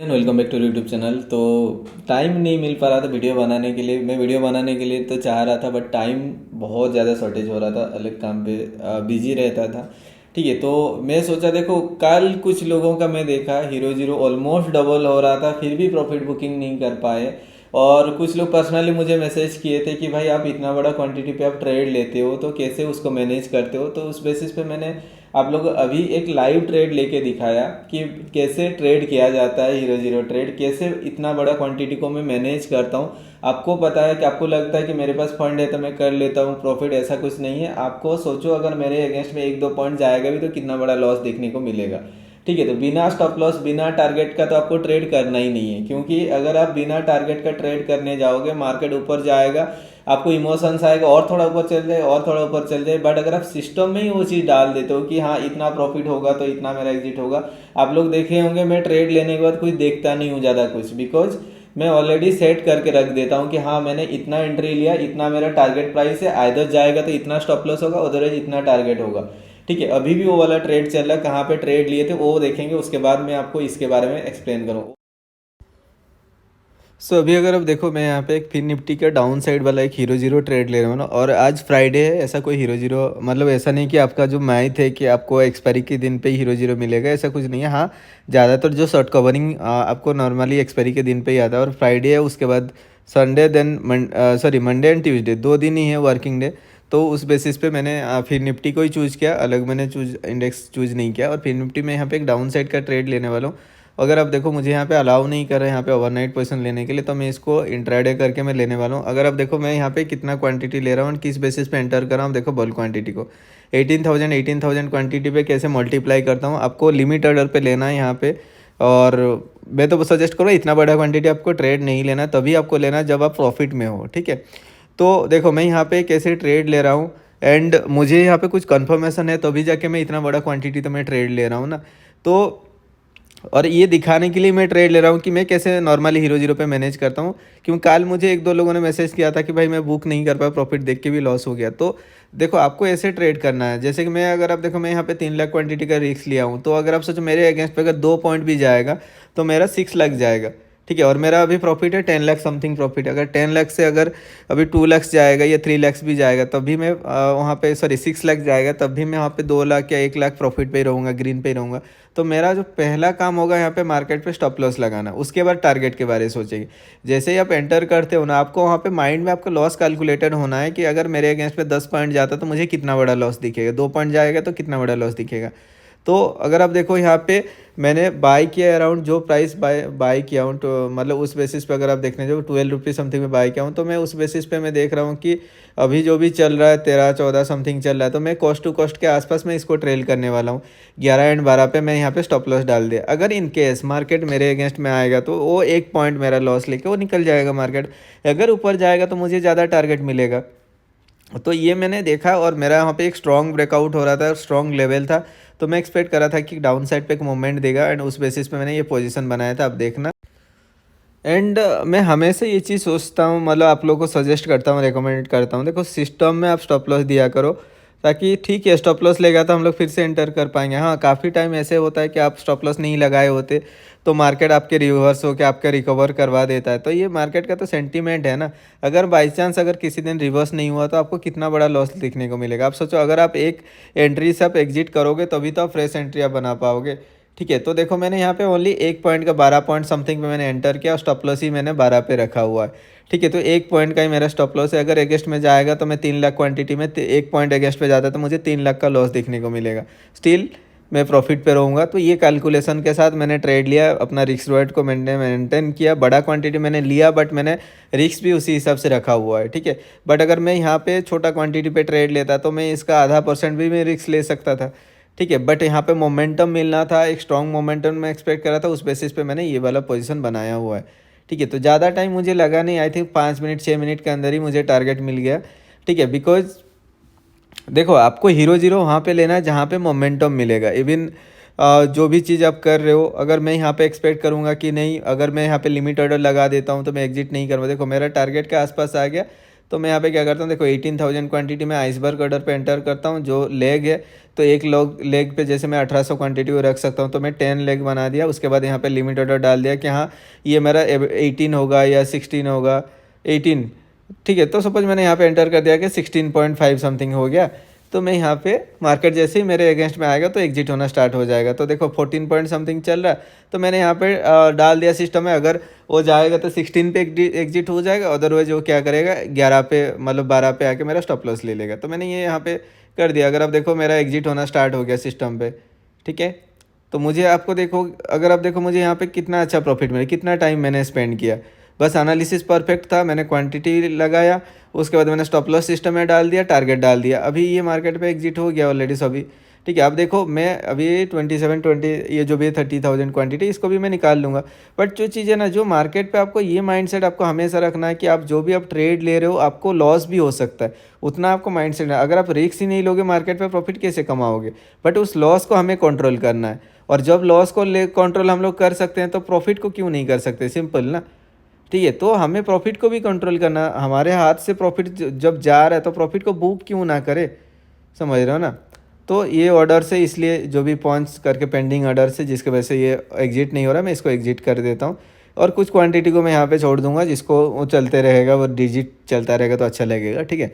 Welcome back to YouTube channel. तो time नहीं मिल पा रहा था वीडियो बनाने के लिए। मैं वीडियो बनाने के लिए तो चाह रहा था, बट टाइम बहुत ज़्यादा शॉर्टेज हो रहा था, अलग काम पे बिजी रहता था। ठीक है, तो मैं सोचा, देखो कल कुछ लोगों का मैं देखा हीरो जीरो ऑलमोस्ट डबल हो रहा था, फिर भी प्रॉफिट बुकिंग नहीं कर पाए। और कुछ लोग पर्सनली मुझे मैसेज किए थे कि भाई आप इतना बड़ा क्वांटिटी पे आप ट्रेड लेते हो तो कैसे उसको मैनेज करते हो। तो उस बेसिस पे मैंने आप लोग अभी एक लाइव ट्रेड लेके दिखाया कि कैसे ट्रेड किया जाता है। हीरो जीरो ट्रेड कैसे इतना बड़ा क्वांटिटी को मैं मैनेज करता हूँ। आपको पता है कि आपको लगता है कि मेरे पास फंड है तो मैं कर लेता हूँ प्रॉफिट, ऐसा कुछ नहीं है। आपको सोचो, अगर मेरे अगेंस्ट में एक दो पॉइंट जाएगा भी तो कितना बड़ा लॉस देखने को मिलेगा। ठीक है, तो बिना स्टॉप लॉस बिना टारगेट का तो आपको ट्रेड करना ही नहीं है, क्योंकि अगर आप बिना टारगेट का ट्रेड करने जाओगे, मार्केट ऊपर जाएगा, आपको इमोशंस आएगा और थोड़ा ऊपर चल जाए और थोड़ा ऊपर चल जाए। बट अगर आप सिस्टम में ही वो चीज़ डाल देते हो कि हाँ इतना प्रॉफिट होगा तो इतना मेरा एग्जिट होगा। आप लोग देखे होंगे मैं ट्रेड लेने के बाद कुछ देखता नहीं हूँ ज़्यादा कुछ, बिकॉज मैं ऑलरेडी सेट करके रख देता हूँ कि हाँ मैंने इतना एंट्री लिया, इतना मेरा टारगेट प्राइस है, आइदर जाएगा तो इतना स्टॉप लॉस होगा, अदरवाइज इतना टारगेट होगा। ठीक है, अभी भी वो वाला ट्रेड चल रहा है, कहाँ पे ट्रेड लिए थे वो देखेंगे, उसके बाद मैं आपको इसके बारे में एक्सप्लेन करूँ। अभी अगर आप देखो, मैं यहाँ पे एक फिन निफ्टी का डाउन साइड वाला एक हीरो जीरो ट्रेड ले रहा हूँ ना, और आज फ्राइडे है। ऐसा कोई हीरो जीरो मतलब ऐसा नहीं कि आपका जो मैथ है कि आपको एक्सपायरी के दिन पे ही हीरो जीरो मिलेगा, ऐसा कुछ नहीं है। हाँ, ज़्यादातर जो शॉर्ट कवरिंग आपको नॉर्मली एक्सपायरी के दिन पे ही आता है, और फ्राइडे है, उसके बाद Sunday, then sorry Monday and Tuesday 2 दिन ही है वर्किंग डे। तो उस बेसिस पे मैंने फिर निफ्टी को ही चूज़ किया, अलग मैंने इंडेक्स चूज़ नहीं किया। और फिर निफ्टी में यहाँ पे एक डाउन साइड का ट्रेड लेने वाला हूँ। अगर आप देखो, मुझे यहाँ पे अलाउ नहीं कर रहे हैं यहाँ पे ओवरनाइट पोजीशन लेने के लिए, तो मैं इसको इंट्राडे करके मैं लेने वाला हूँ। अगर आप देखो मैं यहाँ पे कितना क्वांटिटी ले रहा हूँ, किस बेसिस पे एंटर कर रहा हूँ, देखो बल्क क्वांटिटी को 18,000 क्वांटिटी पे कैसे मल्टीप्लाई करता हूँ। आपको लिमिट ऑर्डर पे लेना है यहाँ पे। और मैं तो सजेस्ट करूँ, इतना बड़ा क्वांटिटी आपको ट्रेड नहीं लेना, तभी आपको लेना जब आप प्रॉफिट में हो। ठीक है, तो देखो मैं यहाँ पे कैसे ट्रेड ले रहा हूँ, एंड मुझे यहाँ पे कुछ कन्फर्मेशन है तभी जाके मैं इतना बड़ा क्वांटिटी तो मैं ट्रेड ले रहा हूँ ना। तो और ये दिखाने के लिए मैं ट्रेड ले रहा हूँ कि मैं कैसे नॉर्मली हीरो जीरो पे मैनेज करता हूँ। क्योंकि कल मुझे एक दो लोगों ने मैसेज किया था कि भाई मैं बुक नहीं कर पाया, प्रॉफिट देख के भी लॉस हो गया। तो देखो आपको ऐसे ट्रेड करना है, जैसे कि मैं, अगर आप देखो मैं यहाँ पे 3 लाख क्वांटिटी का रिस्क लिया हूँ, तो अगर आप सोचो मेरे अगेंस्ट पे अगर 2 पॉइंट भी जाएगा तो मेरा 6 लाख जाएगा। ठीक है, और मेरा अभी प्रॉफिट है 10 लाख समथिंग प्रॉफिट है। अगर 10 लाख से अगर अभी 2 लाख जाएगा या 3 लाख भी जाएगा, तब भी मैं वहाँ पे, सॉरी 6 लाख जाएगा तब भी मैं वहाँ पे 2 लाख या 1 लाख प्रॉफिट पे ही रहूँगा, ग्रीन पे ही रहूँगा। तो मेरा जो पहला काम होगा यहाँ पे मार्केट पे स्टॉप लॉस लगाना, उसके बाद टारगेट के बारे में सोचेंगे। जैसे ही आप एंटर करते हो ना, आपको वहाँ पे माइंड में आपका लॉस कैलकुलेटेड होना है कि अगर मेरे अगेंस्ट पे 10 पॉइंट जाता तो मुझे कितना बड़ा लॉस दिखेगा, 2 पॉइंट जाएगा तो कितना बड़ा लॉस दिखेगा। तो अगर आप देखो यहाँ पे मैंने बाई किया अराउंड, जो प्राइस बाई किया हूँ, तो मतलब उस बेसिस पे अगर आप देखने जाओ 12 रुपीज़ समथिंग में बाई किया हूँ, तो मैं उस बेसिस पे मैं देख रहा हूँ कि अभी जो भी चल रहा है 13-14 समथिंग चल रहा है, तो मैं कॉस्ट टू कॉस्ट के आसपास में इसको ट्रेल करने वाला हूँ। 11 एंड 12 पे मैं यहाँ पे स्टॉप लॉस डाल दिया। अगर इन केस मार्केट मेरे अगेंस्ट में आएगा तो वो 1 पॉइंट मेरा लॉस लेके वो निकल जाएगा मार्केट। अगर ऊपर जाएगा तो मुझे ज़्यादा टारगेट मिलेगा। तो ये मैंने देखा, और मेरा यहाँ पे एक स्ट्रॉन्ग ब्रेकआउट हो रहा था, स्ट्रॉन्ग लेवल था। तो मैं एक्सपेक्ट कर रहा था कि डाउन साइड पे एक मूवमेंट देगा, एंड उस बेसिस पे मैंने ये पोजीशन बनाया था, अब देखना। एंड मैं हमेशा ये चीज़ सोचता हूँ, मतलब आप लोगों को सजेस्ट करता हूँ, रिकमेंड करता हूँ, देखो सिस्टम में आप स्टॉप लॉस दिया करो, ताकि ठीक है स्टॉप लॉस लेगा तो हम लोग फिर से एंटर कर पाएंगे। हाँ, काफ़ी टाइम ऐसे होता है कि आप स्टॉप लॉस नहीं लगाए होते तो मार्केट आपके रिवर्स होकर आपका रिकवर करवा देता है। तो ये मार्केट का तो सेंटीमेंट है ना। अगर बाई चांस अगर किसी दिन रिवर्स नहीं हुआ तो आपको कितना बड़ा लॉस दिखने को मिलेगा। आप सोचो, अगर आप एक एंट्री से आप एग्जिट करोगे तभी तो आप फ्रेश एंट्री आप बना पाओगे। ठीक है, तो देखो मैंने यहाँ पे ओनली 1 पॉइंट का 12 पॉइंट समथिंग पे मैंने एंटर किया, और स्टॉप लॉस ही मैंने 12 पे रखा हुआ है। ठीक है, तो 1 पॉइंट का ही मेरा स्टॉप लॉस है। अगर अगेंस्ट में जाएगा तो मैं 3 लाख क्वांटिटी में 1 पॉइंट अगेंस्ट पे जाता है तो मुझे 3 लाख का लॉस देखने को मिलेगा। स्टिल मैं प्रॉफिट पे रहूँगा। तो ये कैलकुलेशन के साथ मैंने ट्रेड लिया, अपना रिस्क रेट को मेंटेन किया। बड़ा क्वांटिटी मैंने लिया, बट मैंने रिस्क भी उसी हिसाब से रखा हुआ है। ठीक है, बट अगर मैं यहाँ पे छोटा क्वांटिटी पे ट्रेड लेता तो मैं इसका आधा परसेंट भी मैं रिस्क ले सकता था। ठीक है, बट यहाँ पे मोमेंटम मिलना था, एक स्ट्रॉन्ग मोमेंटम मैं एक्सपेक्ट करा था, उस बेसिस पे मैंने ये वाला पोजीशन बनाया हुआ है। ठीक है, तो ज़्यादा टाइम मुझे लगा नहीं, आई थिंक 5 मिनट 6 मिनट के अंदर ही मुझे टारगेट मिल गया। ठीक है, बिकॉज देखो आपको हीरो जीरो वहाँ पे लेना है जहाँ पे मोमेंटम मिलेगा। इवन जो भी चीज़ आप कर रहे हो, अगर मैं यहाँ पे एक्सपेक्ट करूँगा कि नहीं, अगर मैं यहाँ पे लिमिट ऑर्डर लगा देता हूँ तो मैं एग्जिट नहीं करूँगा, देखो मेरा टारगेट के आसपास आ गया, तो मैं यहाँ पे क्या करता हूँ, देखो 18,000 क्वांटिटी में आइसबर्ग ऑर्डर पे एंटर करता हूँ। जो लेग है तो एक लेग पे जैसे मैं 1800 क्वांटिटी को रख सकता हूँ, तो मैं 10 लेग बना दिया। उसके बाद यहाँ पे लिमिट ऑर्डर डाल दिया कि हाँ ये मेरा 18 होगा या 16 होगा, 18, ठीक है। तो सपोज मैंने यहाँ पे एंटर कर दिया कि 16.5 समथिंग हो गया, तो मैं यहाँ पे मार्केट जैसे ही मेरे अगेंस्ट में आएगा तो एग्जिट होना स्टार्ट हो जाएगा। तो देखो 14 पॉइंट समथिंग चल रहा है, तो मैंने यहाँ पे डाल दिया सिस्टम में। अगर वो जाएगा तो 16 पे एग्जिट हो जाएगा, अदरवाइज वो क्या करेगा 11 पे मतलब 12 पे आके मेरा स्टॉप लॉस ले लेगा। तो मैंने ये यहाँ पे कर दिया। अगर आप देखो मेरा एग्जिट होना स्टार्ट हो गया सिस्टम पे, ठीक है। तो मुझे आपको देखो, अगर आप देखो मुझे यहाँ पे कितना अच्छा प्रॉफिट मिला, कितना टाइम मैंने स्पेंड किया। बस एनालिसिस परफेक्ट था, मैंने क्वांटिटी लगाया, उसके बाद मैंने स्टॉप लॉस सिस्टम में डाल दिया, टारगेट डाल दिया। अभी ये मार्केट पे एग्जिट हो गया ऑलरेडी सभी, ठीक है। अब देखो मैं अभी 27-20 ये जो भी 30,000 क्वांटिटी इसको भी मैं निकाल लूँगा। बट जो चीज़ है ना, जो मार्केट पे आपको ये माइंडसेट आपको हमेशा रखना है कि आप जो भी आप ट्रेड ले रहे हो आपको लॉस भी हो सकता है, उतना आपको माइंडसेट है। अगर आप रिस्क ही नहीं लोगे मार्केट पे प्रॉफिट कैसे कमाओगे। बट उस लॉस को हमें कंट्रोल करना है, और जब लॉस को ले कंट्रोल हम लोग कर सकते हैं तो प्रॉफिट को क्यों नहीं कर सकते, सिंपल ना, ठीक है। तो हमें प्रॉफिट को भी कंट्रोल करना, हमारे हाथ से प्रॉफिट जब जा रहा है तो प्रॉफिट को बुक क्यों ना करे, समझ रहे हो ना। तो ये ऑर्डर से इसलिए जो भी पॉइंट्स करके पेंडिंग ऑर्डर से जिसकी वजह से ये एग्जिट नहीं हो रहा, मैं इसको एग्जिट कर देता हूँ। और कुछ क्वांटिटी को मैं यहाँ पे छोड़ दूंगा, जिसको वो चलते रहेगा, वो डिजिट चलता रहेगा तो अच्छा लगेगा, ठीक है।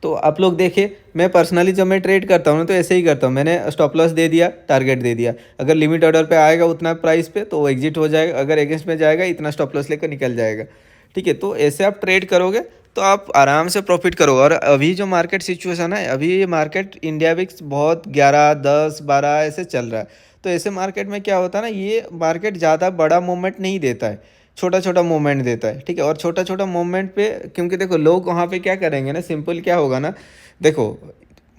तो आप लोग देखिए, मैं पर्सनली जब मैं ट्रेड करता हूँ ना तो ऐसे ही करता हूँ। मैंने स्टॉप लॉस दे दिया, टारगेट दे दिया। अगर लिमिट ऑर्डर पे आएगा उतना प्राइस पे तो वो एग्जिट हो जाएगा, अगर अगेंस्ट में जाएगा इतना स्टॉप लॉस लेकर निकल जाएगा, ठीक है। तो ऐसे आप ट्रेड करोगे तो आप आराम से प्रॉफिट करोगे। और अभी जो मार्केट सिचुएशन है, अभी ये मार्केट इंडिया विक्स बहुत 11, 10, 12 ऐसे चल रहा है। तो ऐसे मार्केट में क्या होता है ना, ये मार्केट ज़्यादा बड़ा मूवमेंट नहीं देता है, छोटा छोटा मूवमेंट देता है, ठीक है। और छोटा छोटा मूवमेंट पे क्योंकि देखो लोग वहाँ पे क्या करेंगे ना, सिंपल क्या होगा ना, देखो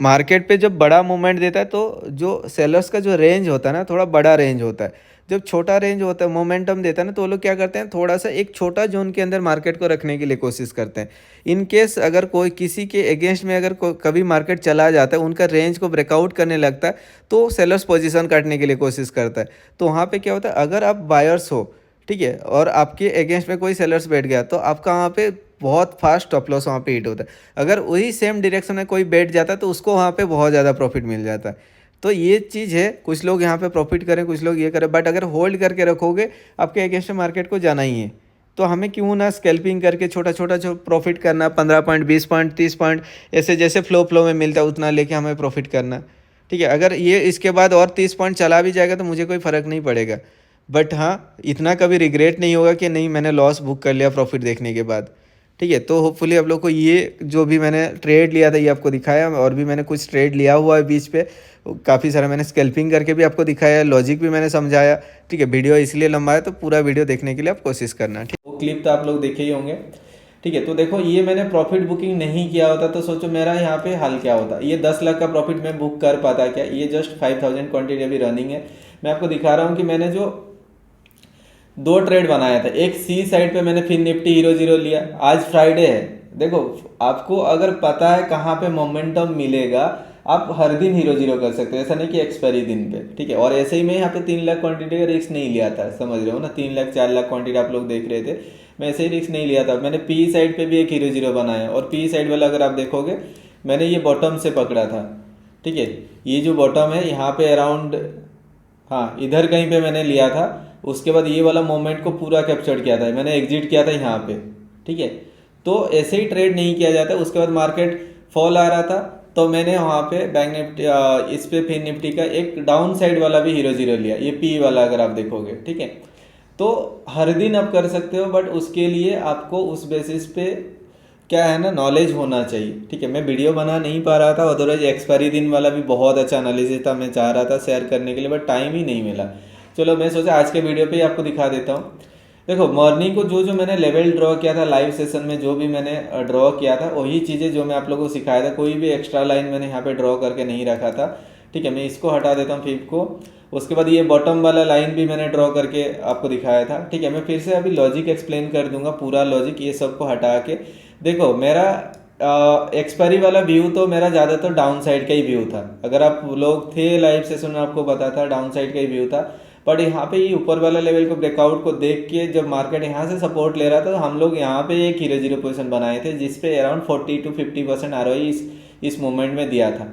मार्केट पे जब बड़ा मूवमेंट देता है तो जो सेलर्स का जो रेंज होता है ना थोड़ा बड़ा रेंज होता है। जब छोटा रेंज होता है मोमेंटम देता है ना, तो वो लोग क्या करते हैं थोड़ा सा एक छोटा जोन के अंदर मार्केट को रखने के लिए कोशिश करते हैं। इन केस अगर कोई किसी के अगेंस्ट में अगर कभी मार्केट चला जाता है, उनका रेंज को ब्रेकआउट करने लगता है, तो सेलर्स पोजीशन काटने के लिए कोशिश करता है। तो वहाँ पे क्या होता है, अगर आप बायर्स हो, ठीक है, और आपके अगेंस्ट में कोई सेलर्स बैठ गया तो आपका वहाँ पे बहुत फास्ट स्टॉप लॉस वहाँ पे हिट होता है। अगर वही सेम डायरेक्शन में कोई बैठ जाता है तो उसको वहाँ पे बहुत ज़्यादा प्रॉफिट मिल जाता है। तो ये चीज़ है, कुछ लोग यहाँ पे प्रॉफिट करें, कुछ लोग ये करें, बट अगर होल्ड करके रखोगे आपके अगेंस्ट में मार्केट को जाना ही है। तो हमें क्यों ना स्कैल्पिंग करके छोटा छोटा जो प्रॉफिट करना, 15 पॉइंट, 20 पॉइंट, 30 पॉइंट, ऐसे जैसे फ्लो में मिलता है उतना लेके हमें प्रॉफिट करना, ठीक है। अगर ये इसके बाद और 30 पॉइंट चला भी जाएगा तो मुझे कोई फ़र्क नहीं पड़ेगा। बट हाँ, इतना कभी रिग्रेट नहीं होगा कि नहीं मैंने लॉस बुक कर लिया प्रॉफिट देखने के बाद, ठीक है। तो होपफुली आप लोग को ये जो भी मैंने ट्रेड लिया था ये आपको दिखाया, और भी मैंने कुछ ट्रेड लिया हुआ है बीच पे, काफ़ी सारा मैंने स्कैल्पिंग करके भी आपको दिखाया, लॉजिक भी मैंने समझाया, ठीक है। वीडियो इसलिए लंबा है तो पूरा वीडियो देखने के लिए आप कोशिश करना, ठीक है। वो क्लिप तो आप लोग देखे ही होंगे, ठीक है। तो देखो ये मैंने प्रॉफिट बुकिंग नहीं किया होता तो सोचो मेरा यहाँ पे हाल क्या होता। ये 10 लाख का प्रॉफिट मैं बुक कर पाता क्या। ये जस्ट 5,000 क्वांटिटी अभी रनिंग है। मैं आपको दिखा रहा हूँ कि मैंने जो 2 ट्रेड बनाया था, एक सी साइड पे मैंने फिर निफ्टी हीरो जीरो लिया। आज फ्राइडे है, देखो आपको अगर पता है कहाँ पे मोमेंटम मिलेगा आप हर दिन हीरो जीरो कर सकते हो, ऐसा नहीं कि एक्सपायरी दिन पे, ठीक है। और ऐसे ही मैं यहाँ पे 3 लाख क्वांटिटी का रिस्क नहीं लिया था, समझ रहे हो ना। 3 लाख 4 लाख क्वांटिटी आप लोग देख रहे थे, मैं ऐसे ही रिस्क नहीं लिया था। मैंने पी साइड पे भी एक हीरो जीरो बनाया, और पी साइड वाला अगर आप देखोगे मैंने ये बॉटम से पकड़ा था, ठीक है। ये जो बॉटम है यहाँ पे अराउंड, हाँ इधर कहीं पे मैंने लिया था। उसके बाद ये वाला मोमेंट को पूरा कैप्चर किया था, मैंने एग्जिट किया था यहाँ पे, ठीक है। तो ऐसे ही ट्रेड नहीं किया जाता। उसके बाद मार्केट फॉल आ रहा था तो मैंने वहाँ पे बैंक निफ्टी इस पे फिर निफ्टी का एक डाउन साइड वाला भी हीरो जीरो लिया, ये पी वाला अगर आप देखोगे, ठीक है। तो हर दिन आप कर सकते हो, बट उसके लिए आपको उस बेसिस पे क्या है ना, नॉलेज होना चाहिए, ठीक है। मैं वीडियो बना नहीं पा रहा था, अदरवाइज एक्सपायरी दिन वाला भी बहुत अच्छा एनालिसिस था, मैं चाह रहा था शेयर करने के लिए बट टाइम ही नहीं मिला। चलो मैं सोचा आज के वीडियो पे ही आपको दिखा देता हूँ। देखो मॉर्निंग को जो मैंने लेवल ड्रॉ किया था लाइव सेशन में, जो भी मैंने ड्रॉ किया था वही चीज़ें जो मैं आप लोगों को सिखाया था, कोई भी एक्स्ट्रा लाइन मैंने यहाँ पे ड्रॉ करके नहीं रखा था, ठीक है। मैं इसको हटा देता हूँ फिर को। उसके बाद ये बॉटम वाला लाइन भी मैंने ड्रॉ करके आपको दिखाया था, ठीक है। मैं फिर से अभी लॉजिक एक्सप्लेन कर दूंगा, पूरा लॉजिक ये सबको हटा के। देखो मेरा एक्सपायरी वाला व्यू तो मेरा ज़्यादातर डाउन साइड का ही व्यू था। अगर आप लोग थे लाइव सेशन में आपको पता था डाउन साइड का ही व्यू था। बट यहाँ पे ये ऊपर वाला लेवल को ब्रेकआउट को देख के जब मार्केट यहाँ से सपोर्ट ले रहा था तो हम लोग यहाँ पे एक हीरो जीरो पोजिशन बनाए थे, जिसपे अराउंड 40 to 50% ROI इस मोमेंट में दिया था।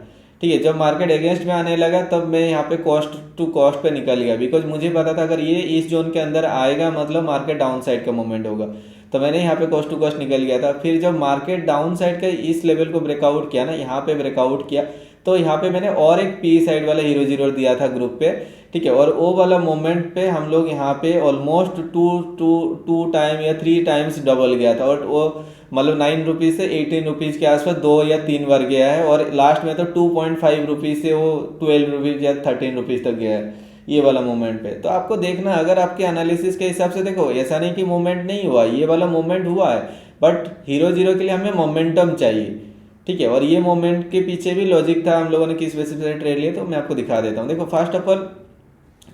ठीक है, जब मार्केट अगेंस्ट में आने लगा तब मैं यहाँ पे कॉस्ट टू कॉस्ट पे निकल गया, बिकॉज मुझे पता था अगर ये इस जोन के अंदर आएगा मतलब मार्केट डाउन साइड का मूवमेंट होगा, तो मैंने यहाँ पे कॉस्ट टू कॉस्ट निकल गया था। फिर जब मार्केट डाउन साइड का इस लेवल को ब्रेकआउट किया ना, यहाँ पे ब्रेकआउट किया, तो यहाँ पे मैंने और एक पी साइड वाला हीरो जीरो दिया था ग्रुप पे। ठीक है, और वो वाला मोमेंट पे हम लोग यहाँ पे ऑलमोस्ट टू टाइम या 3 टाइम्स डबल गया था, और वो मतलब 9 रुपीज़ से 18 रुपीज़ के आसपास 2 या 3 बार गया है, और लास्ट में तो 2.5 रुपीज़ से वो 12 रुपीज़ या 13 रुपीज़ तक गया है ये वाला मोमेंट पे। तो आपको देखना, अगर आपके एनालिसिस के हिसाब से देखो, ऐसा नहीं कि मोमेंट नहीं हुआ, ये वाला मोमेंट हुआ है, बट हीरो जीरो के लिए हमें मोमेंटम चाहिए। ठीक है, और ये मोमेंट के पीछे भी लॉजिक था, हम लोगों ने किस बेसिस पे ट्रेड लिया, तो मैं आपको दिखा देता हूँ। देखो, फर्स्ट ऑफ ऑल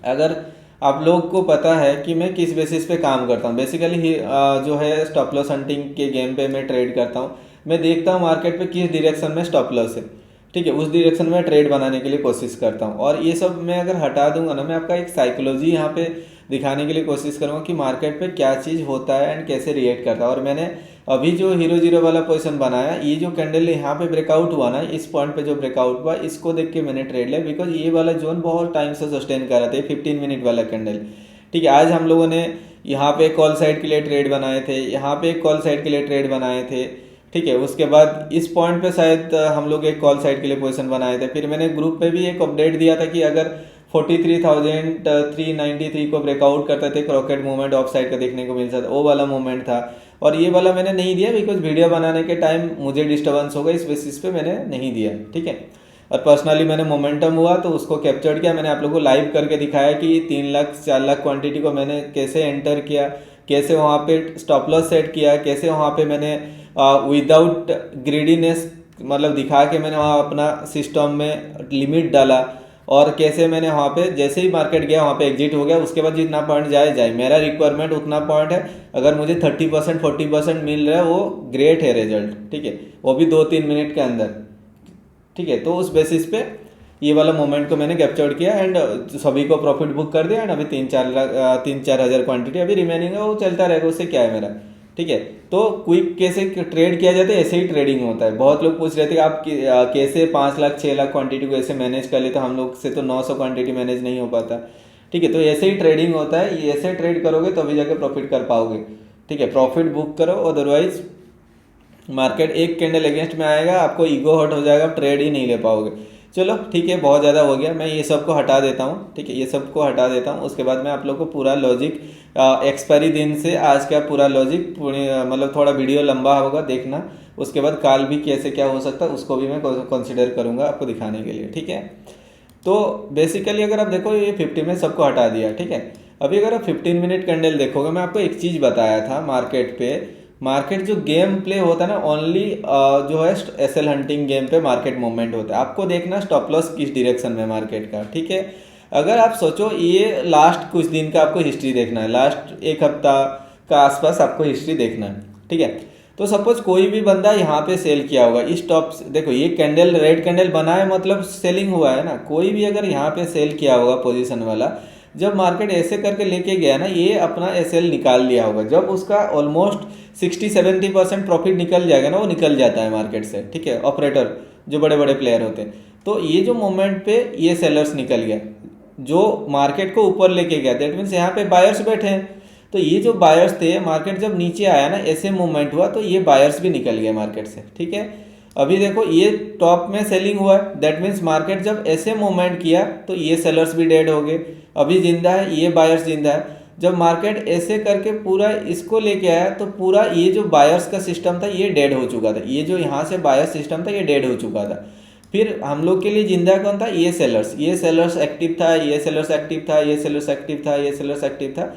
अगर आप लोग को पता है कि मैं किस बेसिस पे काम करता हूँ, बेसिकली जो है स्टॉप लॉस हंटिंग के गेम पे मैं ट्रेड करता हूँ। मैं देखता हूँ मार्केट पे किस डायरेक्शन में स्टॉप लॉस है, ठीक है, उस डायरेक्शन में ट्रेड बनाने के लिए कोशिश करता हूँ। और ये सब मैं अगर हटा दूंगा ना, मैं आपका एक साइकोलॉजी यहाँ पे दिखाने के लिए कोशिश करूँगा कि मार्केट पे क्या चीज़ होता है एंड कैसे रिएक्ट करता है। और मैंने अभी जो हीरो जीरो वाला पोजीशन बनाया, ये जो कैंडल यहाँ पे ब्रेकआउट हुआ ना, इस पॉइंट पे जो ब्रेकआउट हुआ, इसको देख के मैंने ट्रेड लिया, बिकॉज ये वाला जोन बहुत टाइम से सस्टेन कर रहा था, 15 मिनट वाला कैंडल। ठीक है, आज हम लोगों ने यहाँ पे कॉल साइड के लिए ट्रेड बनाए थे, यहाँ पे एक कॉल साइड के लिए ट्रेड बनाए थे। ठीक है, उसके बाद इस पॉइंट पे शायद हम लोग एक कॉल साइड के लिए पोजीशन बनाए थे। फिर मैंने ग्रुप पे भी एक अपडेट दिया था कि अगर 43,393 को ब्रेकआउट करते थे, रॉकेट मूवमेंट ऑफ साइड का देखने को मिल सकता, वो वाला मूवमेंट था। और ये वाला मैंने नहीं दिया बिकॉज वीडियो बनाने के टाइम मुझे डिस्टर्बेंस होगा, इस बेसिस पे मैंने नहीं दिया। ठीक है, और पर्सनली मैंने मोमेंटम हुआ तो उसको कैप्चर किया, मैंने आप लोगों को लाइव करके दिखाया कि 3 लाख 4 लाख क्वांटिटी को मैंने कैसे एंटर किया, कैसे वहाँ पे स्टॉप लॉस सेट किया, कैसे वहाँ पे मैंने विदाउट ग्रीडीनेस मतलब दिखा के मैंने वहाँ अपना सिस्टम में लिमिट डाला, और कैसे मैंने वहाँ पे जैसे ही मार्केट गया वहाँ पे एग्जिट हो गया। उसके बाद जितना पॉइंट जाए, मेरा रिक्वायरमेंट उतना पॉइंट है, अगर मुझे 30% 40% मिल रहा है वो ग्रेट है रिजल्ट। ठीक है, वो भी 2-3 मिनट के अंदर। ठीक है, तो उस बेसिस पे ये वाला मोमेंट को मैंने कैप्चर किया एंड सभी को प्रॉफिट बुक कर दिया। एंड अभी 3-4 हज़ार क्वांटिटी अभी रिमेनिंग है, वो चलता रहेगा, उससे क्या है मेरा। ठीक है, तो क्विक कैसे ट्रेड किया जाता है, ऐसे ही ट्रेडिंग होता है। बहुत लोग पूछ रहे थे आप कैसे 5 लाख 6 लाख क्वांटिटी को ऐसे मैनेज कर लेते, हम लोग से तो 900 क्वांटिटी मैनेज नहीं हो पाता। ठीक है, तो ऐसे ही ट्रेडिंग होता है, ये ऐसे ट्रेड करोगे तभी जाके प्रॉफिट कर पाओगे। ठीक है, प्रॉफिट बुक करो, अदरवाइज मार्केट एक कैंडल अगेंस्ट में आएगा, आपको ईगो हर्ट हो जाएगा, ट्रेड ही नहीं ले पाओगे। चलो ठीक है, बहुत ज़्यादा हो गया, मैं ये सबको हटा देता हूँ। ठीक है, ये सबको हटा देता हूँ, उसके बाद मैं आप लोग को पूरा लॉजिक एक्सपायरी दिन से आज का पूरा लॉजिक मतलब थोड़ा वीडियो लंबा होगा देखना, उसके बाद काल भी कैसे क्या हो सकता है उसको भी मैं कंसिडर करूँगा आपको दिखाने के लिए। ठीक है, तो बेसिकली अगर आप देखो ये 50 में सबको हटा दिया। ठीक है, अभी अगर आप 15 मिनट कैंडल देखोगे, मैं आपको एक चीज़ बताया था मार्केट पे, मार्केट जो गेम प्ले होता है ना, ओनली जो है एसएल हंटिंग गेम पे मार्केट मूवमेंट होता है। आपको देखना स्टॉप लॉस किस डायरेक्शन में मार्केट का। ठीक है, अगर आप सोचो ये लास्ट कुछ दिन का आपको हिस्ट्री देखना है, लास्ट एक हफ्ता का आसपास आपको हिस्ट्री देखना है। ठीक है, तो सपोज कोई भी बंदा यहाँ पे सेल किया होगा, इस टॉप देखो ये कैंडल रेड कैंडल बना है मतलब सेलिंग हुआ है ना, कोई भी अगर यहाँ पे सेल किया होगा पोजीशन वाला, जब मार्केट ऐसे करके लेके गया ना, ये अपना एसएल निकाल लिया होगा, जब उसका ऑलमोस्ट 60-70% प्रॉफिट निकल जाएगा ना, वो निकल जाता है मार्केट से। ठीक है, ऑपरेटर जो बड़े बड़े प्लेयर होते हैं, तो ये जो मोमेंट पे ये सेलर्स निकल गया जो मार्केट को ऊपर लेके गया, दैट मीन्स यहाँ पे बायर्स बैठे हैं। तो ये जो बायर्स थे, मार्केट जब नीचे आया ना, ऐसे मूवमेंट हुआ तो ये बायर्स भी निकल गए मार्केट से। ठीक है, अभी देखो ये टॉप में सेलिंग हुआ है, दैट मीन्स मार्केट जब ऐसे मूवमेंट किया तो ये सेलर्स भी डेड हो गए, अभी जिंदा है, ये बायर्स जिंदा है। जब मार्केट ऐसे करके पूरा इसको लेके आया तो पूरा ये जो बायर्स का सिस्टम था ये डेड हो चुका था, ये जो यहाँ से बायर्स सिस्टम था ये डेड हो चुका था। फिर हम लोग के लिए जिंदा कौन था, ये सेलर्स एक्टिव था, ये सेलर्स एक्टिव था, ये सेलर्स एक्टिव था, ये सेलर्स एक्टिव था।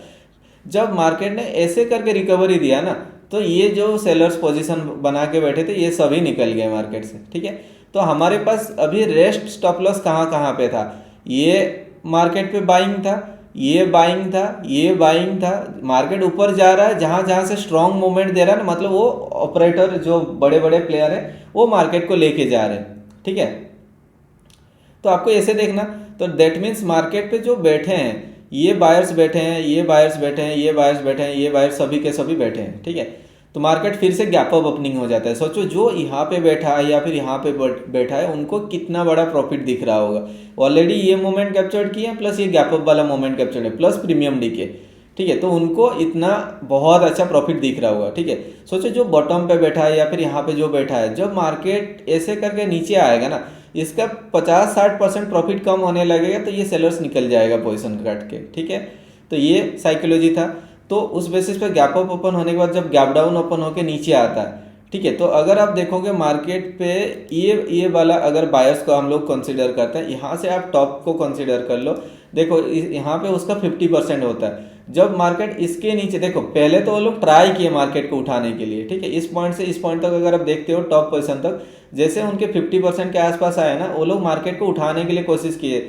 जब मार्केट ने ऐसे करके रिकवरी दिया ना, तो ये जो सेलर्स पोजीशन बना के बैठे थे ये सभी निकल गए मार्केट से। ठीक है, तो हमारे पास अभी रेस्ट स्टॉप लॉस कहाँ कहाँ पे था, ये मार्केट पे बाइंग था, ये बाइंग था, ये बाइंग था। मार्केट ऊपर जा रहा है, जहाँ जहाँ से स्ट्रॉन्ग मूवमेंट दे रहा है ना, मतलब वो ऑपरेटर जो बड़े बड़े प्लेयर हैं वो मार्केट को लेके जा रहे हैं। ठीक है, तो आपको ऐसे देखना, तो दैट मीन्स मार्केट पे जो बैठे हैं ये बायर्स बैठे हैं, ये बायर्स बैठे हैं, ये बायर्स बैठे हैं, ये बायर्स सभी के सभी बैठे हैं, ठीक है। तो मार्केट फिर से गैप अप ओपनिंग हो जाता है। सोचो जो यहाँ पे बैठा है या फिर यहाँ पे बैठा है, उनको कितना बड़ा प्रॉफिट दिख रहा होगा। ऑलरेडी ये मोमेंट कैप्चर किए हैं, प्लस ये गैप अप वाला मोमेंट कैप्चर है, प्लस प्रीमियम डीके, ठीक है। तो उनको इतना बहुत अच्छा प्रॉफिट दिख रहा होगा, ठीक है। सोचो जो बॉटम पे बैठा है या फिर यहाँ पे जो बैठा है, जब मार्केट ऐसे करके नीचे आएगा ना, इसका 50-60% प्रॉफिट कम होने लगेगा, तो ये सेलर्स निकल जाएगा पोजीशन काट के, ठीक है। तो ये साइकोलॉजी था। तो उस बेसिस पे गैप अप ओपन होने के बाद जब गैप डाउन ओपन होके नीचे आता है, ठीक है, तो अगर आप देखोगे मार्केट पे ये वाला अगर बायर्स को हम लोग कंसिडर करते हैं, यहाँ से आप टॉप को कंसिडर कर लो। देखो यहाँ पे उसका 50% होता है। जब मार्केट इसके नीचे, देखो पहले तो वो लोग ट्राई किए मार्केट को उठाने के लिए, ठीक है। इस पॉइंट से इस पॉइंट तक अगर आप देखते हो टॉप पोजीशन तक, जैसे उनके 50% के आसपास आए ना, वो लोग मार्केट को उठाने के लिए कोशिश किए,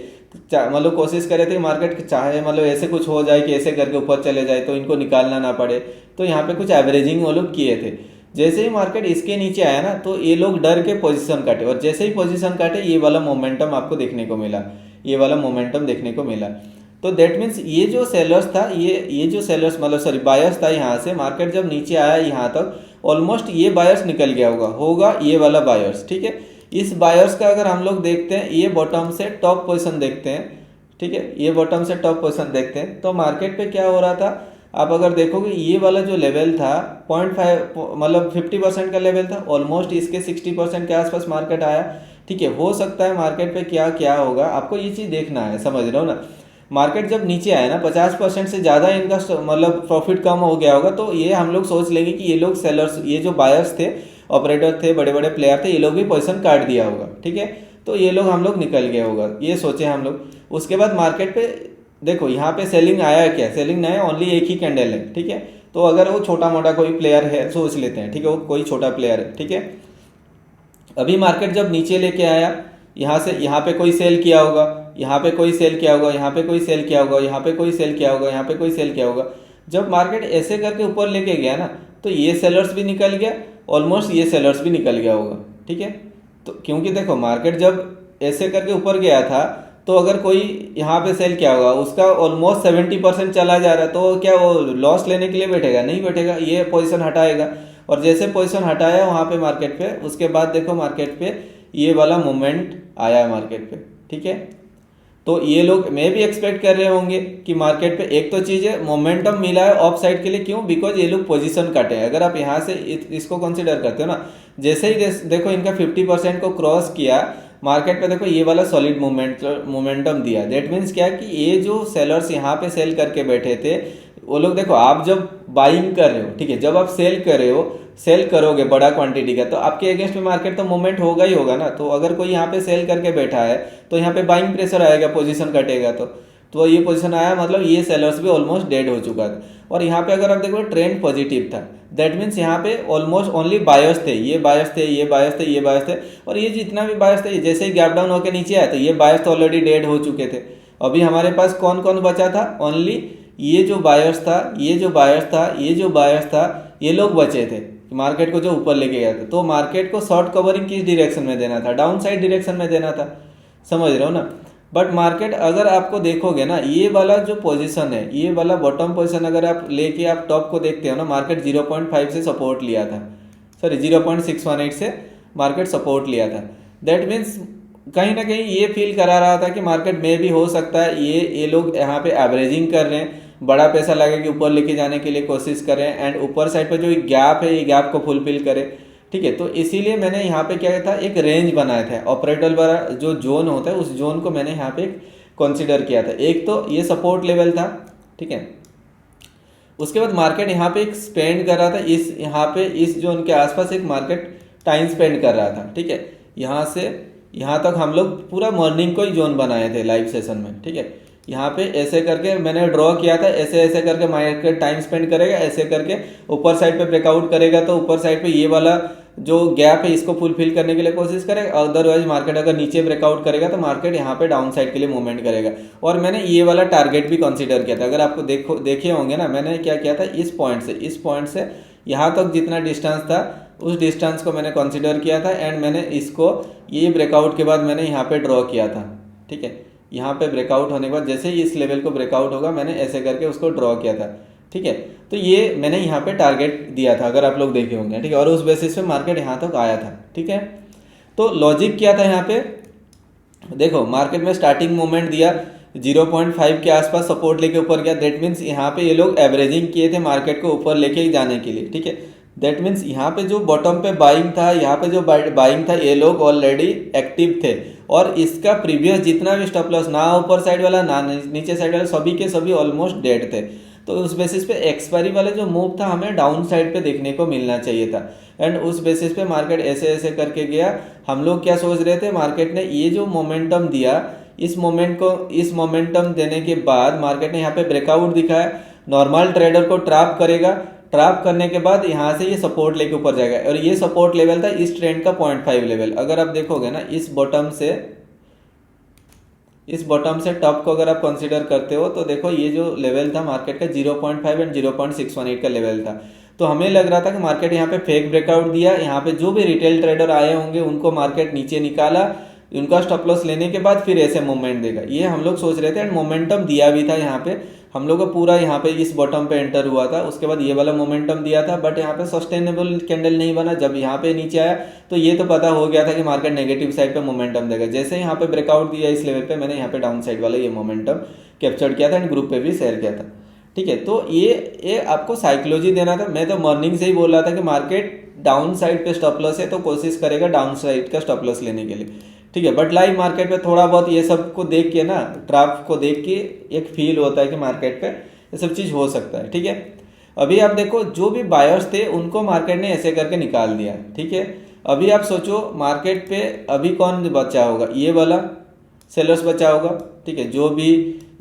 मतलब कोशिश करे थे मार्केट चाहे मतलब ऐसे कुछ हो जाए कि ऐसे करके ऊपर चले जाए तो इनको निकालना ना पड़े। तो यहाँ पे कुछ एवरेजिंग वो लोग किए थे। जैसे ही मार्केट इसके नीचे आया ना, तो ये लोग डर के पोजीशन काटे, और जैसे ही पोजीशन काटे ये वाला मोमेंटम आपको देखने को मिला, ये वाला मोमेंटम देखने को मिला। तो दैट मीन्स ये जो सेलर्स था, ये जो सेलर्स मतलब सॉरी बायर्स था, यहाँ से मार्केट जब नीचे आया यहाँ तक, ऑलमोस्ट ये बायर्स निकल गया होगा ये वाला बायर्स, ठीक है। इस बायर्स का अगर हम लोग देखते हैं, ये बॉटम से टॉप पोजीशन देखते हैं, ठीक है, ये बॉटम से टॉप पोजीशन देखते हैं, तो मार्केट पे क्या हो रहा था, आप अगर देखोगे ये वाला जो लेवल था 0.5 मतलब 50% का लेवल था, ऑलमोस्ट इसके 60% के आसपास मार्केट आया, ठीक है। हो सकता है मार्केट पे क्या क्या होगा, आपको ये चीज़ देखना है, समझ रहे हो ना। मार्केट जब नीचे आया ना 50% से ज़्यादा इनका मतलब प्रॉफिट कम हो गया होगा, तो ये हम लोग सोच लेंगे कि ये लोग सेलर्स, ये जो बायर्स थे, ऑपरेटर थे, बड़े बड़े प्लेयर थे, ये लोग भी पोजीशन काट दिया होगा, ठीक है। तो ये लोग हम लोग निकल गया होगा, ये सोचे हम लोग। उसके बाद मार्केट पे देखो यहाँ पे सेलिंग आया है, क्या सेलिंग नहीं है, ओनली एक ही कैंडल है, ठीक है। तो अगर वो छोटा मोटा कोई प्लेयर है सोच लेते हैं, ठीक है, वो कोई छोटा प्लेयर है, ठीक है। अभी मार्केट जब नीचे लेके आया, यहाँ से यहाँ पे कोई सेल किया होगा, यहाँ पे कोई सेल किया होगा, यहाँ पे कोई सेल किया होगा, यहाँ पे कोई सेल किया होगा, यहाँ पे कोई सेल किया होगा। जब मार्केट ऐसे करके ऊपर लेके गया ना, तो ये सेलर्स भी निकल गया, ऑलमोस्ट ये सेलर्स भी निकल गया होगा, ठीक है। तो क्योंकि देखो मार्केट जब ऐसे करके ऊपर गया था, तो अगर कोई यहाँ पे सेल किया होगा, उसका ऑलमोस्ट 70% चला जा रहा है, तो क्या वो लॉस लेने के लिए बैठेगा? नहीं बैठेगा, ये पोजीशन हटाएगा। और जैसे पोजीशन हटाया वहाँ पे मार्केट पे, उसके बाद देखो मार्केट पे ये वाला मोमेंट आया मार्केट पे, ठीक है। तो ये लोग मैं भी एक्सपेक्ट कर रहे होंगे कि मार्केट पे एक तो चीज़ है, मोमेंटम मिला है ऑफ साइड के लिए, क्यों? बिकॉज ये लोग पोजीशन काटे हैं। अगर आप यहाँ से इसको कंसिडर करते हो ना, जैसे ही देखो इनका 50% को क्रॉस किया मार्केट पे, देखो ये वाला सॉलिड मोमेंटम दिया। दैट मीन्स क्या कि ये जो सेलर्स यहाँ पे सेल करके बैठे थे, वो लोग देखो, आप जब बाइंग कर रहे हो, ठीक है, जब आप सेल कर रहे हो, सेल करोगे बड़ा क्वांटिटी का, तो आपके अगेंस्ट में मार्केट तो मूवमेंट होगा ही होगा ना। तो अगर कोई यहाँ पे सेल करके बैठा है, तो यहाँ पे बाइंग प्रेशर आएगा, पोजीशन कटेगा। तो ये पोजीशन आया, मतलब ये सेलर्स भी ऑलमोस्ट डेड हो चुका था। और यहाँ पे अगर आप देखो ट्रेंड पॉजिटिव था, दैट मीन्स यहाँ पे ऑलमोस्ट ओनली बायर्स थे, ये बायर्स थे, ये बायर्स थे, ये बायर्स थे। और ये जितना भी बायर्स थे, जैसे ही गैप डाउन होकर नीचे आया, तो ये बायर्स तो ऑलरेडी डेड हो चुके थे। अभी हमारे पास कौन कौन बचा था? ओनली ये जो बायर्स था, ये जो बायर्स था, ये जो बायर्स था, ये लोग बचे थे मार्केट को जो ऊपर लेके गया था। तो मार्केट को शॉर्ट कवरिंग किस डायरेक्शन में देना था? डाउन साइड डायरेक्शन में देना था, समझ रहे हो ना। बट मार्केट अगर आपको देखोगे ना, ये वाला जो पोजीशन है, ये वाला बॉटम पोजीशन अगर आप लेके आप टॉप को देखते हो ना, मार्केट 0.5 से सपोर्ट लिया था, सॉरी 0.618 से मार्केट सपोर्ट लिया था। दैट मीन्स कहीं ना कहीं ये फील करा रहा था कि मार्केट में भी हो सकता है ये लोग यहाँ पे एवरेजिंग कर रहे हैं, बड़ा पैसा लगा कि ऊपर लेके जाने के लिए कोशिश करें, एंड ऊपर साइड पे जो गैप है, ये गैप को फुलफिल करें, ठीक है। तो इसीलिए मैंने यहाँ पे क्या था, एक रेंज बनाया था, ऑपरेटर वाला जो जोन होता है, उस जोन को मैंने यहाँ पे कंसीडर किया था। एक तो ये सपोर्ट लेवल था, ठीक है। उसके बाद मार्केट यहाँ पे एक स्पेंड कर रहा था, इस यहाँ पे इस जोन के आसपास एक मार्केट टाइम स्पेंड कर रहा था, ठीक है। यहाँ से यहाँ तक हम लोग पूरा मॉर्निंग को ही जोन बनाए थे लाइव सेशन में, ठीक है। यहाँ पे ऐसे करके मैंने ड्रॉ किया था, ऐसे ऐसे करके मार्केट टाइम स्पेंड करेगा, ऐसे करके ऊपर साइड पे ब्रेकआउट करेगा, तो ऊपर साइड पे ये वाला जो गैप है इसको फुलफिल करने के लिए कोशिश करेगा। अदरवाइज मार्केट अगर नीचे ब्रेकआउट करेगा, तो मार्केट यहाँ पे डाउन साइड के लिए मूवमेंट करेगा। और मैंने ये वाला टारगेट भी कंसीडर किया था, अगर आपको देखे होंगे ना, मैंने क्या किया था, इस पॉइंट से यहाँ तक जितना डिस्टेंस था, उस डिस्टेंस को मैंने कंसीडर किया था, एंड मैंने इसको ये ब्रेकआउट के बाद मैंने यहाँ पे ड्रॉ किया था, ठीक है। यहाँ पे ब्रेकआउट होने के बाद जैसे ही इस लेवल को ब्रेकआउट होगा, मैंने ऐसे करके उसको ड्रॉ किया था, ठीक है। तो ये मैंने यहाँ पे टारगेट दिया था, अगर आप लोग देखे होंगे, ठीक है, और उस बेसिस पे मार्केट यहाँ तक आया था, ठीक है। तो लॉजिक क्या था यहाँ पे, देखो मार्केट में स्टार्टिंग मोमेंट दिया 0.5 के आसपास सपोर्ट लेके ऊपर गया, दैट मीन्स यहाँ पे ये लोग एवरेजिंग किए थे मार्केट को ऊपर लेके जाने के लिए, ठीक है। दैट मीन्स यहाँ पे जो बॉटम पे बाइंग था, यहाँ पे जो बाइंग था, ये लोग ऑलरेडी एक्टिव थे, और इसका प्रीवियस जितना भी स्टॉप लॉस, ना ऊपर साइड वाला ना नीचे साइड वाला, सभी के सभी ऑलमोस्ट डेड थे। तो उस बेसिस पे एक्सपायरी वाला जो मूव था हमें डाउन साइड पे देखने को मिलना चाहिए था, एंड उस बेसिस पे मार्केट ऐसे ऐसे करके गया। हम लोग क्या सोच रहे थे, मार्केट ने ये जो मोमेंटम दिया, इस मोमेंटम देने के बाद मार्केट ने यहाँ पे ब्रेकआउट दिखाया, नॉर्मल ट्रेडर को ट्रैप करेगा, ट्रैप करने के बाद यहाँ से ये सपोर्ट लेके ऊपर जाएगा, और ये सपोर्ट लेवल था इस ट्रेंड का 0.5 लेवल। अगर आप देखोगे ना, इस बॉटम से टॉप को अगर आप कंसीडर करते हो तो देखो ये जो लेवल था मार्केट का 0.5 एंड 0.618 का लेवल था। तो हमें लग रहा था कि मार्केट यहाँ पे फेक ब्रेकआउट दिया, यहाँ पे जो भी रिटेल ट्रेडर आए होंगे उनको मार्केट नीचे निकाला, उनका स्टॉप लॉस लेने के बाद फिर ऐसे मूवमेंट देगा, ये हम लोग सोच रहे थे। एंड मोमेंटम दिया भी था यहाँ पे, हम लोग को पूरा यहाँ पे इस बॉटम पे एंटर हुआ था, उसके बाद ये वाला मोमेंटम दिया था, बट यहाँ पे सस्टेनेबल कैंडल नहीं बना। जब यहाँ पे नीचे आया तो ये तो पता हो गया था कि मार्केट नेगेटिव साइड पे मोमेंटम देगा। जैसे यहाँ पे ब्रेकआउट दिया इस लेवल पे, मैंने यहाँ पे डाउन साइड वाला ये मोमेंटम कैप्चर किया था एंड ग्रुप पे भी शेयर किया था, ठीक है। तो ये आपको साइकोलॉजी देना था। मैं तो मॉर्निंग से ही बोल रहा था कि मार्केट डाउन साइड पे स्टॉप लॉस है तो कोशिश करेगा डाउन साइड का स्टॉप लॉस लेने के लिए, ठीक है। बट लाइव मार्केट पे थोड़ा बहुत ये सब को देख के ना, ट्राफ को देख के एक फील होता है कि मार्केट पे ये सब चीज़ हो सकता है, ठीक है। अभी आप देखो जो भी बायर्स थे उनको मार्केट ने ऐसे करके निकाल दिया, ठीक है। अभी आप सोचो मार्केट पे अभी कौन बचा होगा, ये वाला सेलर्स बचा होगा, ठीक है, जो भी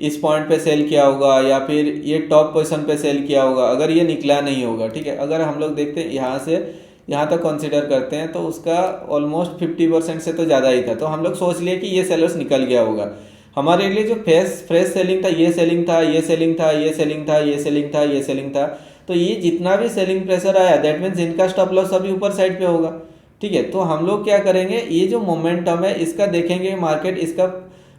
इस पॉइंट पे सेल किया होगा या फिर ये टॉप पोजीशन पे सेल किया होगा, अगर ये निकला नहीं होगा, ठीक है। अगर हम लोग देखते हैं यहाँ से यहाँ तक कंसीडर करते हैं तो उसका ऑलमोस्ट 50% से तो ज़्यादा ही था। तो हम लोग सोच लिए कि ये सेलर्स निकल गया होगा। हमारे लिए जो फ्रेश सेलिंग था, ये सेलिंग था, ये सेलिंग था, ये सेलिंग था, ये सेलिंग था, ये सेलिंग था, तो ये जितना भी सेलिंग प्रेशर आया दैट मीन्स इनका स्टॉप लॉस अभी ऊपर साइड पे होगा, ठीक है। तो हम लोग क्या करेंगे, ये जो मोमेंटम है इसका देखेंगे, मार्केट इसका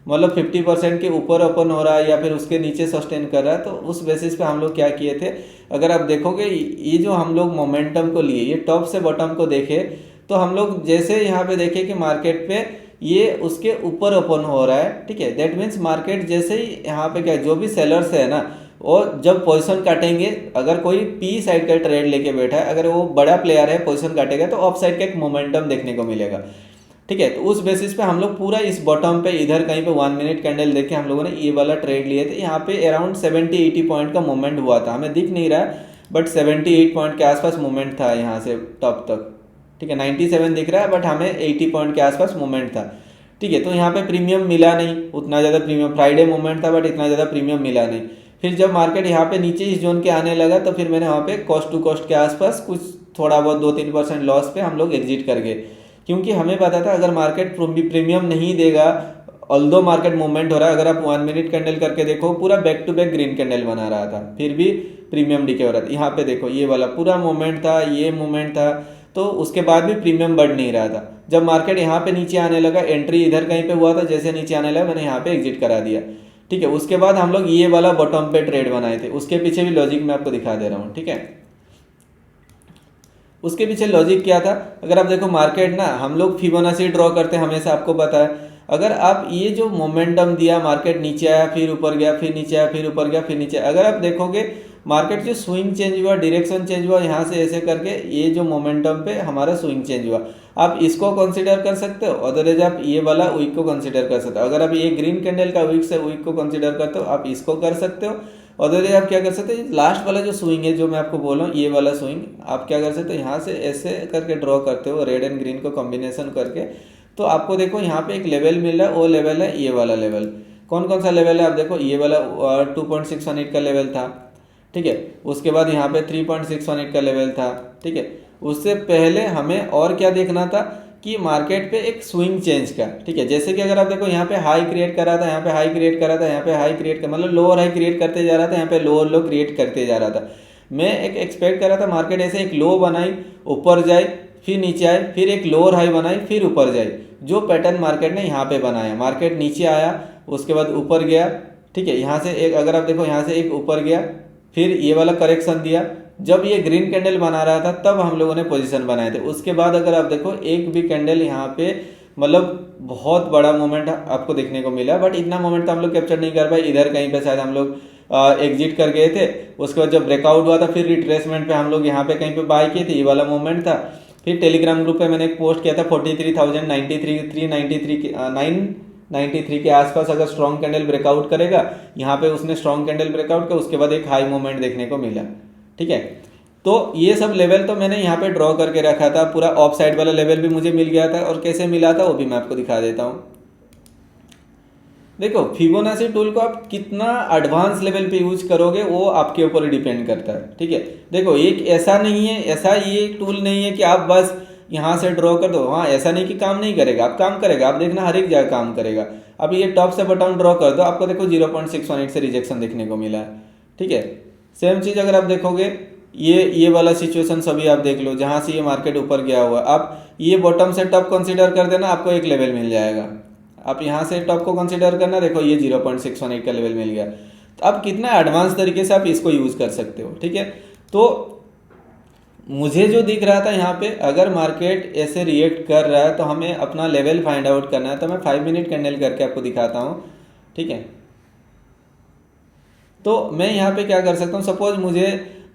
मतलब 50% के ऊपर ओपन हो रहा है या फिर उसके नीचे सस्टेन कर रहा है, तो उस बेसिस पे हम लोग क्या किए थे, अगर आप देखोगे ये जो हम लोग मोमेंटम को लिए, ये टॉप से बॉटम को देखे, तो हम लोग जैसे यहाँ पे देखे कि मार्केट पे ये उसके ऊपर ओपन हो रहा है, ठीक है। दैट मीन्स मार्केट जैसे ही यहाँ पे क्या, जो भी सेलर्स है ना, और जब पोजीशन काटेंगे, अगर कोई पी साइड का ट्रेड लेके बैठा है, अगर वो बड़ा प्लेयर है, पोजीशन काटेगा तो ऑफ साइड का एक मोमेंटम देखने को मिलेगा, ठीक है। तो उस बेसिस पे हम लोग पूरा इस बॉटम पे इधर कहीं पे 1 मिनट कैंडल देखे हम लोगों ने ये वाला ट्रेड लिए थे। यहाँ पे अराउंड 70-80 पॉइंट का मूवमेंट हुआ था, हमें दिख नहीं रहा बट 78 पॉइंट के आसपास मूवमेंट था यहाँ से टॉप तक, ठीक है। 97 दिख रहा है बट हमें 80 पॉइंट के आसपास मूवमेंट था, ठीक है। तो यहाँ पे प्रीमियम मिला नहीं उतना ज़्यादा, प्रीमियम फ्राइडे मूवमेंट था बट इतना ज़्यादा प्रीमियम मिला नहीं। फिर जब मार्केट यहाँ पे नीचे इस जोन के आने लगा तो फिर मैंने वहाँ पे कॉस्ट टू कॉस्ट के आसपास कुछ थोड़ा बहुत 2-3% लॉस पे हम लोग एग्जिट कर गए, क्योंकि हमें पता था अगर मार्केट प्रीमियम नहीं देगा, ऑल्दो मार्केट मूवमेंट हो रहा है, अगर आप 1 मिनट कैंडल करके देखो पूरा back to back green candle बना रहा था, फिर भी प्रीमियम डिके हो रहा था। यहाँ पे देखो ये वाला पूरा मूवमेंट था, ये मूवमेंट था, तो उसके बाद भी प्रीमियम बढ़ नहीं रहा था। जब मार्केट यहाँ पे नीचे आने लगा, एंट्री इधर कहीं पे हुआ था, जैसे नीचे आने लगा मैंने यहाँ पे एग्जिट करा दिया, ठीक है। उसके बाद हम लोग ये वाला बॉटम पे ट्रेड बनाए थे, उसके पीछे भी लॉजिक मैं आपको दिखा दे रहा हूँ, ठीक है। उसके पीछे लॉजिक क्या था, अगर आप देखो मार्केट ना, हम लोग फिबोनाची ड्रॉ करते हैं हमेशा, आपको पता है। अगर आप ये जो मोमेंटम दिया, मार्केट नीचे आया फिर ऊपर गया, फिर नीचे आया फिर ऊपर गया, फिर नीचे, अगर आप देखोगे मार्केट जो स्विंग चेंज हुआ, डायरेक्शन चेंज हुआ, यहाँ से ऐसे करके ये जो मोमेंटम पे हमारा स्विंग चेंज हुआ, आप इसको कंसीडर कर सकते हो, अदरवाइज आप ये वाला वीक को कंसीडर कर सकते हो। अगर आप ये ग्रीन कैंडल का वीक से वीक को कंसीडर करते हो, आप इसको कर सकते हो। अदरवाइज आप क्या कर सकते हैं, लास्ट वाला जो स्विंग है जो मैं आपको बोल रहा हूँ, ये वाला स्विंग आप क्या कर सकते हो, यहाँ से ऐसे करके ड्रॉ करते हो, रेड एंड ग्रीन को कॉम्बिनेशन करके, तो आपको देखो यहाँ पे एक लेवल मिल रहा है, वो लेवल है ये वाला लेवल। कौन कौन सा लेवल है आप देखो, ये वाला 2.618 का लेवल था, ठीक है। उसके बाद यहाँ पे 3.618 का लेवल था, ठीक है। उससे पहले हमें और क्या देखना था कि मार्केट पे एक स्विंग चेंज का, ठीक है। जैसे कि अगर आप देखो यहाँ पे हाई क्रिएट करा था, यहाँ पे हाई क्रिएट करा था, यहाँ पे हाई क्रिएट कर, मतलब लोअर हाई क्रिएट करते जा रहा था, यहाँ पे लोअर लो क्रिएट करते जा रहा था। मैं एक एक्सपेक्ट कर रहा था मार्केट ऐसे एक लो बनाई, ऊपर जाए, फिर नीचे आए, फिर एक लोअर हाई बनाई, फिर ऊपर जाए, जो पैटर्न मार्केट ने यहाँ पे बनाया। मार्केट नीचे आया, उसके बाद ऊपर गया, ठीक है। यहाँ से एक, अगर आप देखो यहाँ से एक ऊपर गया, फिर ये वाला करेक्शन दिया। जब ये ग्रीन कैंडल बना रहा था तब हम लोगों ने पोजीशन बनाए थे। उसके बाद अगर आप देखो एक भी कैंडल यहाँ पे मतलब बहुत बड़ा मोमेंट आपको देखने को मिला, बट इतना मोमेंट तो हम लोग कैप्चर नहीं कर पाए। इधर कहीं पे शायद हम लोग एग्जिट कर गए थे। उसके बाद जब ब्रेकआउट हुआ था फिर रिट्रेसमेंट पे हम लोग यहाँ पे कहीं पे बाय किए थे, ये वाला मोमेंट था। फिर टेलीग्राम ग्रुप पे मैंने एक पोस्ट किया था 43,093 के आसपास अगर स्ट्रॉन्ग कैंडल ब्रेकआउट करेगा, यहाँ पे उसने स्ट्रॉन्ग कैंडल ब्रेकआउट किया, उसके बाद एक हाई मोमेंट देखने को मिला, ठीक है। तो ये सब लेवल तो मैंने यहाँ पे ड्रॉ करके रखा था, पूरा ऑफ साइड वाला लेवल भी मुझे मिल गया था। और कैसे मिला था वो भी मैं आपको दिखा देता हूँ। देखो फिबोनाची टूल को आप कितना एडवांस लेवल पे यूज करोगे वो आपके ऊपर डिपेंड करता है, ठीक है। देखो एक ऐसा नहीं है, ऐसा ये टूल नहीं है कि आप बस यहाँ से ड्रॉ कर दो, हाँ ऐसा नहीं कि काम नहीं करेगा, आप काम करेगा, आप देखना हर एक जगह काम करेगा। अब ये टॉप से बटन ड्रॉ कर दो, आपको देखो 0.618 से रिजेक्शन देखने को मिला है, ठीक है। सेम चीज़ अगर आप देखोगे ये वाला सिचुएशन सभी आप देख लो, जहाँ से ये मार्केट ऊपर गया हुआ, आप ये बॉटम से टॉप कंसीडर कर देना, आपको एक लेवल मिल जाएगा। आप यहाँ से टॉप को कंसीडर करना, देखो ये 0.618 का लेवल मिल गया। तो आप कितना एडवांस तरीके से आप इसको यूज़ कर सकते हो, ठीक है। तो मुझे जो दिख रहा था यहाँ पे, अगर मार्केट ऐसे रिएक्ट कर रहा है तो हमें अपना लेवल फाइंड आउट करना है। तो मैं 5 मिनट कैंडल करके आपको दिखाता हूँ, ठीक है। तो मैं यहाँ पे क्या कर सकता हूँ, सपोज मुझे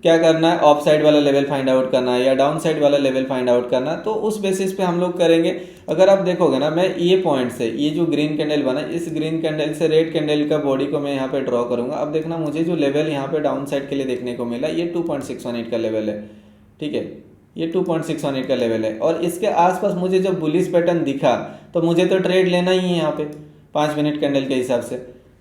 क्या करना है, ऑफ साइड वाला लेवल फाइंड आउट करना है या डाउन साइड वाला लेवल फाइंड आउट करना है, तो उस बेसिस पे हम लोग करेंगे। अगर आप देखोगे ना, मैं ये पॉइंट से, ये जो ग्रीन कैंडल बना, इस ग्रीन कैंडल से रेड कैंडल का बॉडी को मैं यहाँ पे ड्रॉ करूंगा। अब देखना मुझे जो लेवल यहाँ पे डाउन साइड के लिए देखने को मिला, ये 2.618 का लेवल है, ठीक है। ये 2.618 का लेवल है और इसके आसपास मुझे जब बुलिश पैटर्न दिखा तो मुझे तो ट्रेड लेना ही है यहाँ पे 5 मिनट कैंडल के हिसाब से,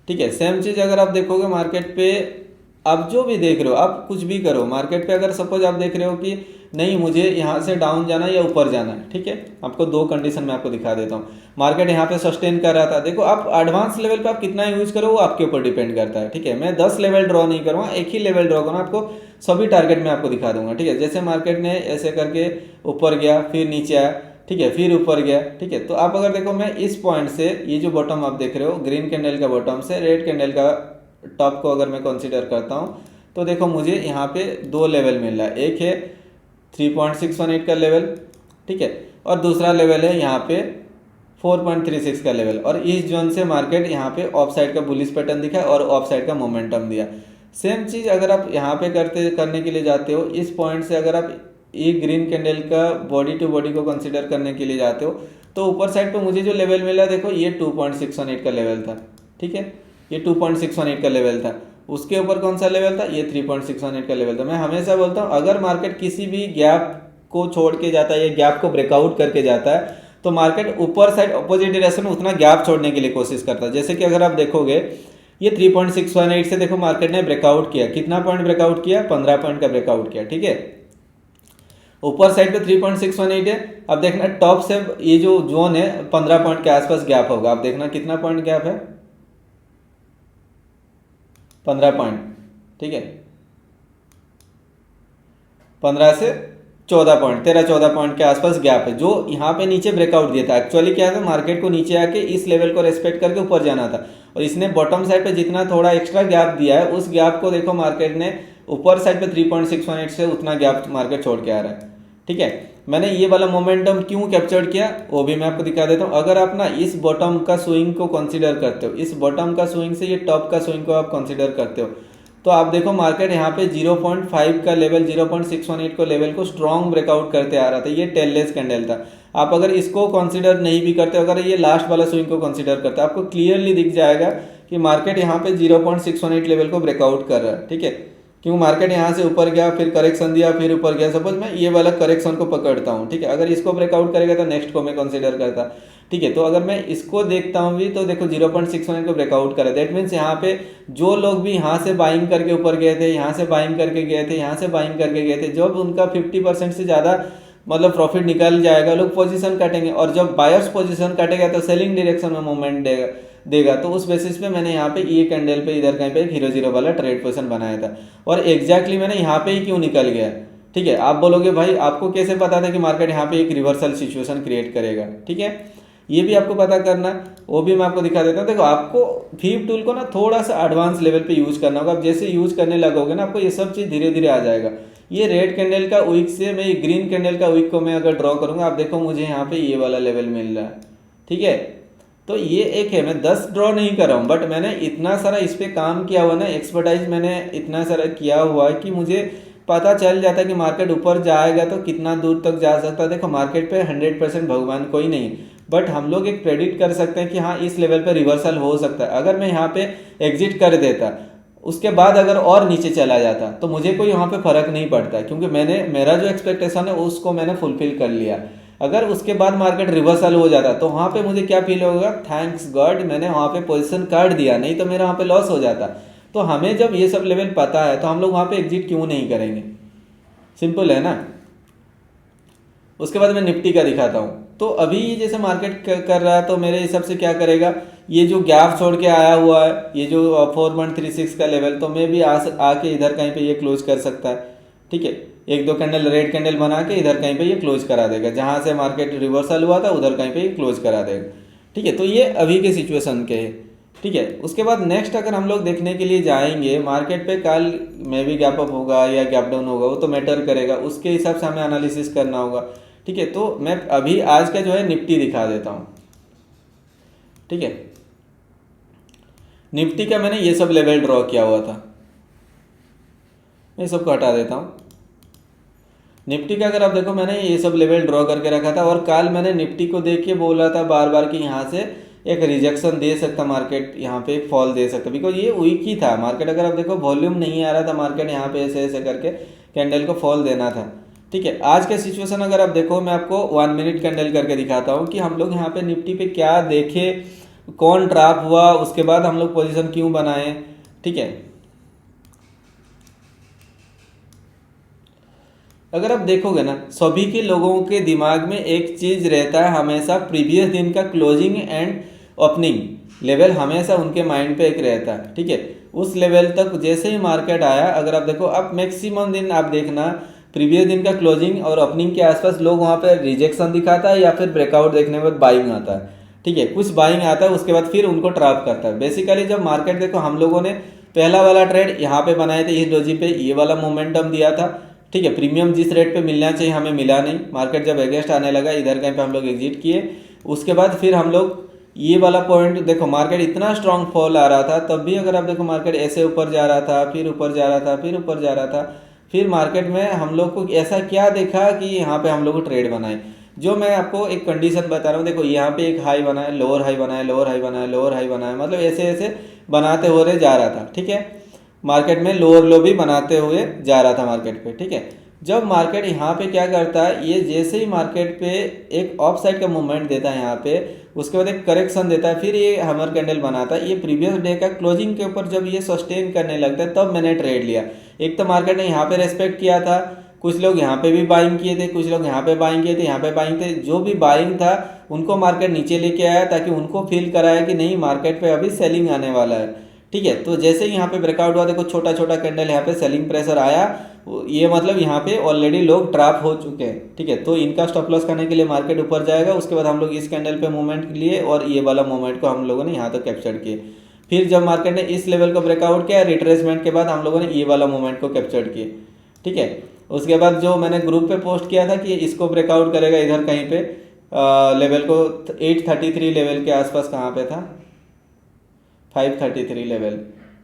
ठीक है। सेम चीज़ अगर आप देखोगे मार्केट पे, आप जो भी देख रहे हो, आप कुछ भी करो मार्केट पे, अगर सपोज आप देख रहे हो कि नहीं मुझे यहाँ से डाउन जाना है या ऊपर जाना है, ठीक है। आपको दो कंडीशन में आपको दिखा देता हूँ। मार्केट यहाँ पे सस्टेन कर रहा था, देखो आप एडवांस लेवल पे आप कितना यूज करो वो आपके ऊपर डिपेंड करता है, ठीक है। मैं 10 लेवल ड्रॉ नहीं करूँगा, एक ही लेवल ड्रॉ करूँगा, आपको सभी टारगेट में आपको दिखा दूंगा, ठीक है। जैसे मार्केट ने ऐसे करके ऊपर गया, फिर नीचे आया, ठीक है, फिर ऊपर गया, ठीक है। तो आप अगर देखो, मैं इस पॉइंट से, ये जो बॉटम आप देख रहे हो ग्रीन कैंडल का बॉटम से रेड कैंडल का टॉप को अगर मैं कंसीडर करता हूँ, तो देखो मुझे यहाँ पे दो लेवल मिल रहा है। एक है 3.618 का लेवल, ठीक है, और दूसरा लेवल है यहाँ पे 4.36 का लेवल। और इस जोन से मार्केट यहाँ पे ऑफ साइड का बुलिश पैटर्न दिखा और ऑफ साइड का मोमेंटम दिया। सेम चीज़ अगर आप यहाँ पे करने के लिए जाते हो, इस पॉइंट से अगर आप एक ग्रीन कैंडल का बॉडी टू बॉडी को कंसीडर करने के लिए जाते हो, तो ऊपर साइड पे मुझे जो लेवल मिला, देखो ये 2.618 का लेवल था, ठीक है, ये 2.618 का लेवल था। उसके ऊपर कौन सा लेवल था, ये 3.618 का लेवल था। मैं हमेशा बोलता हूँ अगर मार्केट किसी भी गैप को छोड़ के जाता है या गैप को ब्रेकआउट करके जाता है, तो मार्केट ऊपर साइड अपोजिट डायरेक्शन में उतना गैप छोड़ने के लिए कोशिश करता है। जैसे कि अगर आप देखोगे ये 3.618 से देखो मार्केट ने ब्रेकआउट किया, कितना पॉइंट ब्रेकआउट किया, 15 पॉइंट का ब्रेकआउट किया, ठीक है। ऊपर साइड पे 3.618 है। अब देखना टॉप से ये जो जोन है 15 पॉइंट के आसपास गैप होगा। आप देखना कितना पॉइंट गैप है, 15 पॉइंट, ठीक है। 15 से 14 पॉइंट, 13-14 पॉइंट के आसपास गैप है, जो यहाँ पे नीचे ब्रेकआउट दिया था। एक्चुअली क्या था, मार्केट को नीचे आके इस लेवल को रेस्पेक्ट करके ऊपर जाना था, और इसने बॉटम साइड पे जितना थोड़ा एक्स्ट्रा गैप दिया है, उस गैप को देखो मार्केट ने ऊपर साइड पे 3.618 से उतना गैप मार्केट छोड़ के आ रहा है, ठीक है। मैंने ये वाला मोमेंटम क्यों कैप्चर किया वो भी मैं आपको दिखा देता हूँ। अगर आप ना इस बॉटम का स्विंग को कंसीडर करते हो, इस बॉटम का स्विंग से ये टॉप का स्विंग को आप कंसीडर करते हो, तो आप देखो मार्केट यहाँ पे 0.5 का लेवल, 0.618 को लेवल को स्ट्रॉन्ग ब्रेकआउट करते आ रहा था। ये टेललेस कैंडल था। आप अगर इसको कंसीडर नहीं भी करते, अगर ये लास्ट वाला स्विंग को कंसीडर करते, आपको क्लियरली दिख जाएगा कि मार्केट यहाँ पे 0.618 लेवल को ब्रेकआउट कर रहा है, ठीक है। क्यों, मार्केट यहाँ से ऊपर गया, फिर करेक्शन दिया, फिर ऊपर गया। सपोज मैं ये वाला करेक्शन को पकड़ता हूँ, ठीक है, अगर इसको ब्रेकआउट करेगा तो नेक्स्ट को मैं कंसीडर करता, ठीक है। तो अगर मैं इसको देखता हूँ भी, तो देखो 0.618 को ब्रेकआउट करा, दैट मीन्स यहाँ पे जो लोग भी यहाँ से बाइंग करके ऊपर गए थे, यहाँ से बाइंग करके गए थे, यहाँ से बाइंग करके गए थे, जब उनका 50% से ज़्यादा मतलब प्रॉफिट निकल जाएगा, लोग पोजीशन काटेंगे, और जब बायर्स पोजीशन काटेगा तो सेलिंग डायरेक्शन में मूवमेंट देगा। तो उस बेसिस पे मैंने यहाँ पे ये कैंडल पे इधर कहीं पे एक 0-0 वाला ट्रेड पोजीशन बनाया था, और एग्जैक्टली मैंने यहाँ पे ही क्यों निकल गया, ठीक है। आप बोलोगे भाई आपको कैसे पता था कि मार्केट यहाँ पे एक रिवर्सल सिचुएशन क्रिएट करेगा, ठीक है। ये भी आपको पता करना है, वो भी मैं आपको दिखा देता हूँ। देखो आपको फीब टूल को ना थोड़ा सा एडवांस लेवल पे यूज करना होगा। आप जैसे यूज करने लगोगे ना आपको ये सब चीज़ धीरे धीरे आ जाएगा। ये रेड कैंडल का विक से मैं ग्रीन कैंडल का विक को मैं अगर ड्रॉ करूँगा, आप देखो मुझे यहाँ पे ये वाला लेवल मिल रहा है, ठीक है। तो ये एक है, मैं 10 ड्रॉ नहीं कर रहा हूँ, बट मैंने इतना सारा इस पर काम किया हुआ ना, एक्सपर्टाइज मैंने इतना सारा किया हुआ है कि मुझे पता चल जाता है कि मार्केट ऊपर जाएगा तो कितना दूर तक जा सकता है। देखो मार्केट पे 100% भगवान कोई नहीं, बट हम लोग एक प्रेडिक्ट कर सकते हैं कि हाँ इस लेवल पे रिवर्सल हो सकता है। अगर मैं यहाँ पे एग्जिट कर देता, उसके बाद अगर और नीचे चला जाता, तो मुझे कोई यहाँ पे फर्क नहीं पड़ता, क्योंकि मैंने मेरा जो एक्सपेक्टेशन है उसको मैंने फुलफिल कर लिया। अगर उसके बाद मार्केट रिवर्सल हो जाता तो वहाँ पे मुझे क्या फील होगा, थैंक्स गॉड मैंने वहाँ पे पोजीशन काट दिया, नहीं तो मेरा वहाँ पे लॉस हो जाता। तो हमें जब ये सब लेवल पता है तो हम लोग वहाँ पे एग्जिट क्यों नहीं करेंगे, सिंपल है ना। उसके बाद मैं निफ्टी का दिखाता हूँ। तो अभी जैसे मार्केट कर रहा है तो मेरे हिसाब से क्या करेगा, ये जो गैप छोड़ के आया हुआ है, ये जो 4136 का लेवल, तो मैं भी आके इधर कहीं पे ये क्लोज कर सकता है, ठीक है। एक दो कैंडल रेड कैंडल बना के इधर कहीं पे ये क्लोज करा देगा, जहाँ से मार्केट रिवर्सल हुआ था उधर कहीं पे ये क्लोज करा देगा, ठीक है। तो ये अभी के सिचुएशन के है, ठीक है। उसके बाद नेक्स्ट अगर हम लोग देखने के लिए जाएंगे मार्केट पे, कल में भी गैप अप होगा या गैप डाउन होगा, वो तो मैटर करेगा, उसके हिसाब से हमें एनालिसिस करना होगा, ठीक है। तो मैं अभी आज का जो है निफ्टी दिखा देता हूँ, ठीक है। निफ्टी का मैंने ये सब लेवल ड्रॉ किया हुआ था, मैं सबको हटा देता हूँ। निफ्टी का अगर आप देखो मैंने ये सब लेवल ड्रॉ करके रखा था, और कल मैंने निफ्टी को देख के बोला था बार बार कि यहाँ से एक रिजेक्शन दे सकता मार्केट, यहाँ पे एक फॉल दे सकता, बिकॉज ये वीक ही था मार्केट। अगर आप देखो वॉल्यूम नहीं आ रहा था मार्केट, यहाँ पे ऐसे ऐसे करके कैंडल को फॉल देना था, ठीक है। आज का सिचुएशन अगर आप देखो, मैं आपको 1 मिनट कैंडल करके दिखाता हूँ कि हम लोग यहाँ पे निफ्टी पे क्या देखे, कौन ट्रैप हुआ, उसके बाद हम लोग पोजीशन क्यों बनाए, ठीक है। अगर आप देखोगे ना, सभी के लोगों के दिमाग में एक चीज रहता है हमेशा, प्रीवियस दिन का क्लोजिंग एंड ओपनिंग लेवल हमेशा उनके माइंड पे एक रहता है, ठीक है। उस लेवल तक जैसे ही मार्केट आया, अगर आप देखो अब मैक्सिमम दिन आप देखना प्रीवियस दिन का क्लोजिंग और ओपनिंग के आसपास लोग वहाँ पे रिजेक्शन दिखाता है या फिर ब्रेकआउट देखने के बाद बाइंग आता है, ठीक है। कुछ बाइंग आता है उसके बाद फिर उनको ट्रैप करता है। बेसिकली जब मार्केट देखो, हम लोगों ने पहला वाला ट्रेड यहाँ पे बनाए थे, इस डोजी पे ये वाला मोमेंटम दिया था, ठीक है। प्रीमियम जिस रेट पे मिलना चाहिए हमें मिला नहीं, मार्केट जब अगेंस्ट आने लगा इधर कहीं पे हम लोग एग्जिट किए। उसके बाद फिर हम लोग ये वाला पॉइंट देखो, मार्केट इतना स्ट्रांग फॉल आ रहा था, तब भी अगर आप देखो मार्केट ऐसे ऊपर जा रहा था, फिर ऊपर जा रहा था, फिर ऊपर जा रहा था। फिर मार्केट में हम लोग को ऐसा क्या देखा कि यहाँ पे हम लोग को ट्रेड बनाए। जो मैं आपको एक कंडीशन बता रहा हूँ, देखो यहाँ पे एक हाई बना है, लोअर हाई बना है, लोअर हाई बना है, लोअर हाई बना है, मतलब ऐसे ऐसे बनाते हो रहे जा रहा था, ठीक है। मार्केट में लोअर लो भी बनाते हुए जा रहा था मार्केट पे, ठीक है। जब मार्केट यहाँ पे क्या करता है, ये जैसे ही मार्केट पे एक ऑफ साइड का मूवमेंट देता है यहाँ पे, उसके बाद एक करेक्शन देता है, फिर ये हैमर कैंडल बनाता है। ये प्रीवियस डे का क्लोजिंग के ऊपर जब ये सस्टेन करने लगता है तब मैंने ट्रेड लिया। एक तो मार्केट ने यहाँ पे रेस्पेक्ट किया था, कुछ लोग यहाँ पे भी बाइंग किए थे, कुछ लोग यहाँ पे बाइंग किए थे, यहाँ पे बाइंग थे। जो भी बाइंग था उनको मार्केट नीचे लेके आया ताकि उनको फील कराया कि नहीं मार्केट पे अभी सेलिंग आने वाला है, ठीक है। तो जैसे ही यहाँ पे ब्रेकआउट हुआ, देखो छोटा छोटा कैंडल यहाँ पे सेलिंग प्रेशर आया, ये मतलब यहाँ पे ऑलरेडी लोग ट्रैप हो चुके हैं, ठीक है। तो इनका स्टॉप लॉस करने के लिए मार्केट ऊपर जाएगा, उसके बाद हम लोग इस कैंडल पे मूवमेंट लिए और ये वाला मूवमेंट को हम लोगों ने यहाँ तक कैप्चर किए। फिर जब मार्केट ने इस लेवल को ब्रेकआउट किया, रिट्रेसमेंट के बाद हम लोगों ने ये वाला मूवमेंट को कैप्चर किए, ठीक है। उसके बाद जो मैंने ग्रुप पे पोस्ट किया था कि इसको ब्रेकआउट करेगा इधर कहीं पे लेवल को 833 लेवल के आसपास, कहाँ पे था 533 लेवल,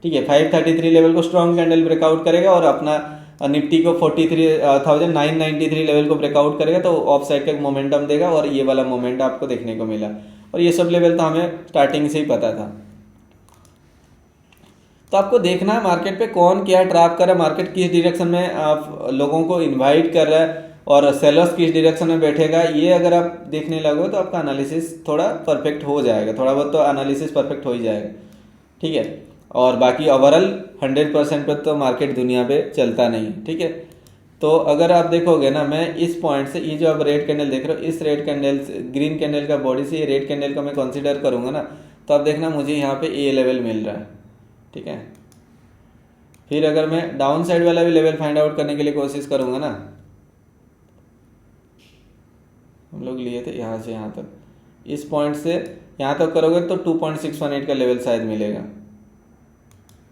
ठीक है। 533 लेवल को स्ट्रॉन्ग कैंडल ब्रेकआउट करेगा और अपना निफ्टी को 43,993 लेवल को ब्रेकआउट करेगा, तो ऑफ साइड का मोमेंटम देगा और ये वाला मोमेंट आपको देखने को मिला। और ये सब लेवल तो हमें स्टार्टिंग से ही पता था। तो आपको देखना है मार्केट पे कौन क्या ट्रैप कर रहा है, मार्केट किस डायरेक्शन में आप लोगों को इनवाइट कर रहा है और सेलर्स किस डायरेक्शन में बैठेगा। ये अगर आप देखने लगो तो आपका एनालिसिस थोड़ा परफेक्ट हो जाएगा, थोड़ा बहुत तो एनालिसिस परफेक्ट हो ही जाएगा, ठीक है। और बाकी ओवरऑल 100% पर तो मार्केट दुनिया पे चलता नहीं, ठीक है। तो अगर आप देखोगे ना, मैं इस पॉइंट से ये जो आप रेड कैंडल देख रहे हो, इस रेड कैंडल से ग्रीन कैंडल का बॉडी से ये रेड कैंडल का मैं कंसीडर करूँगा ना, तो आप देखना मुझे यहाँ पे ए लेवल मिल रहा है, ठीक है। फिर अगर मैं डाउन साइड वाला भी लेवल फाइंड आउट करने के लिए कोशिश करूँगा ना, हम लोग लिए थे यहाँ से यहाँ तक, इस पॉइंट से यहाँ तक करोगे तो 2.618 का लेवल शायद मिलेगा,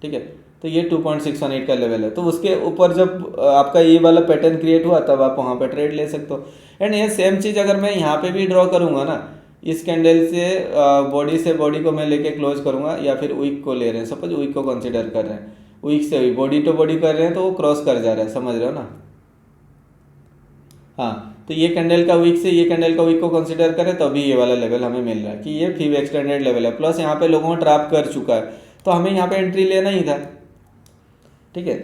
ठीक है। तो ये 2.618 का लेवल है, तो उसके ऊपर जब आपका ये वाला पैटर्न क्रिएट हुआ तब आप वहाँ पे ट्रेड ले सकते हो। एंड ये सेम चीज़ अगर मैं यहाँ पे भी ड्रॉ करूँगा ना, इस कैंडल से बॉडी से बॉडी को मैं लेके क्लोज करूँगा, या फिर वीक को ले रहे हैं, सपोज वीक को कंसिडर कर रहे हैं, वीक से भी बॉडी टू बॉडी कर रहे हैं तो वो क्रॉस कर जा रहा है, समझ रहे हो ना। हाँ, तो ये कैंडल का वीक से ये कैंडल का वीक को कंसिडर करें तो अभी ये वाला लेवल हमें मिल रहा है कि ये फिब एक्सटेंडेड लेवल है, प्लस यहाँ पे लोगों को ट्रैप कर चुका है, तो हमें यहाँ पे एंट्री लेना ही था, ठीक है।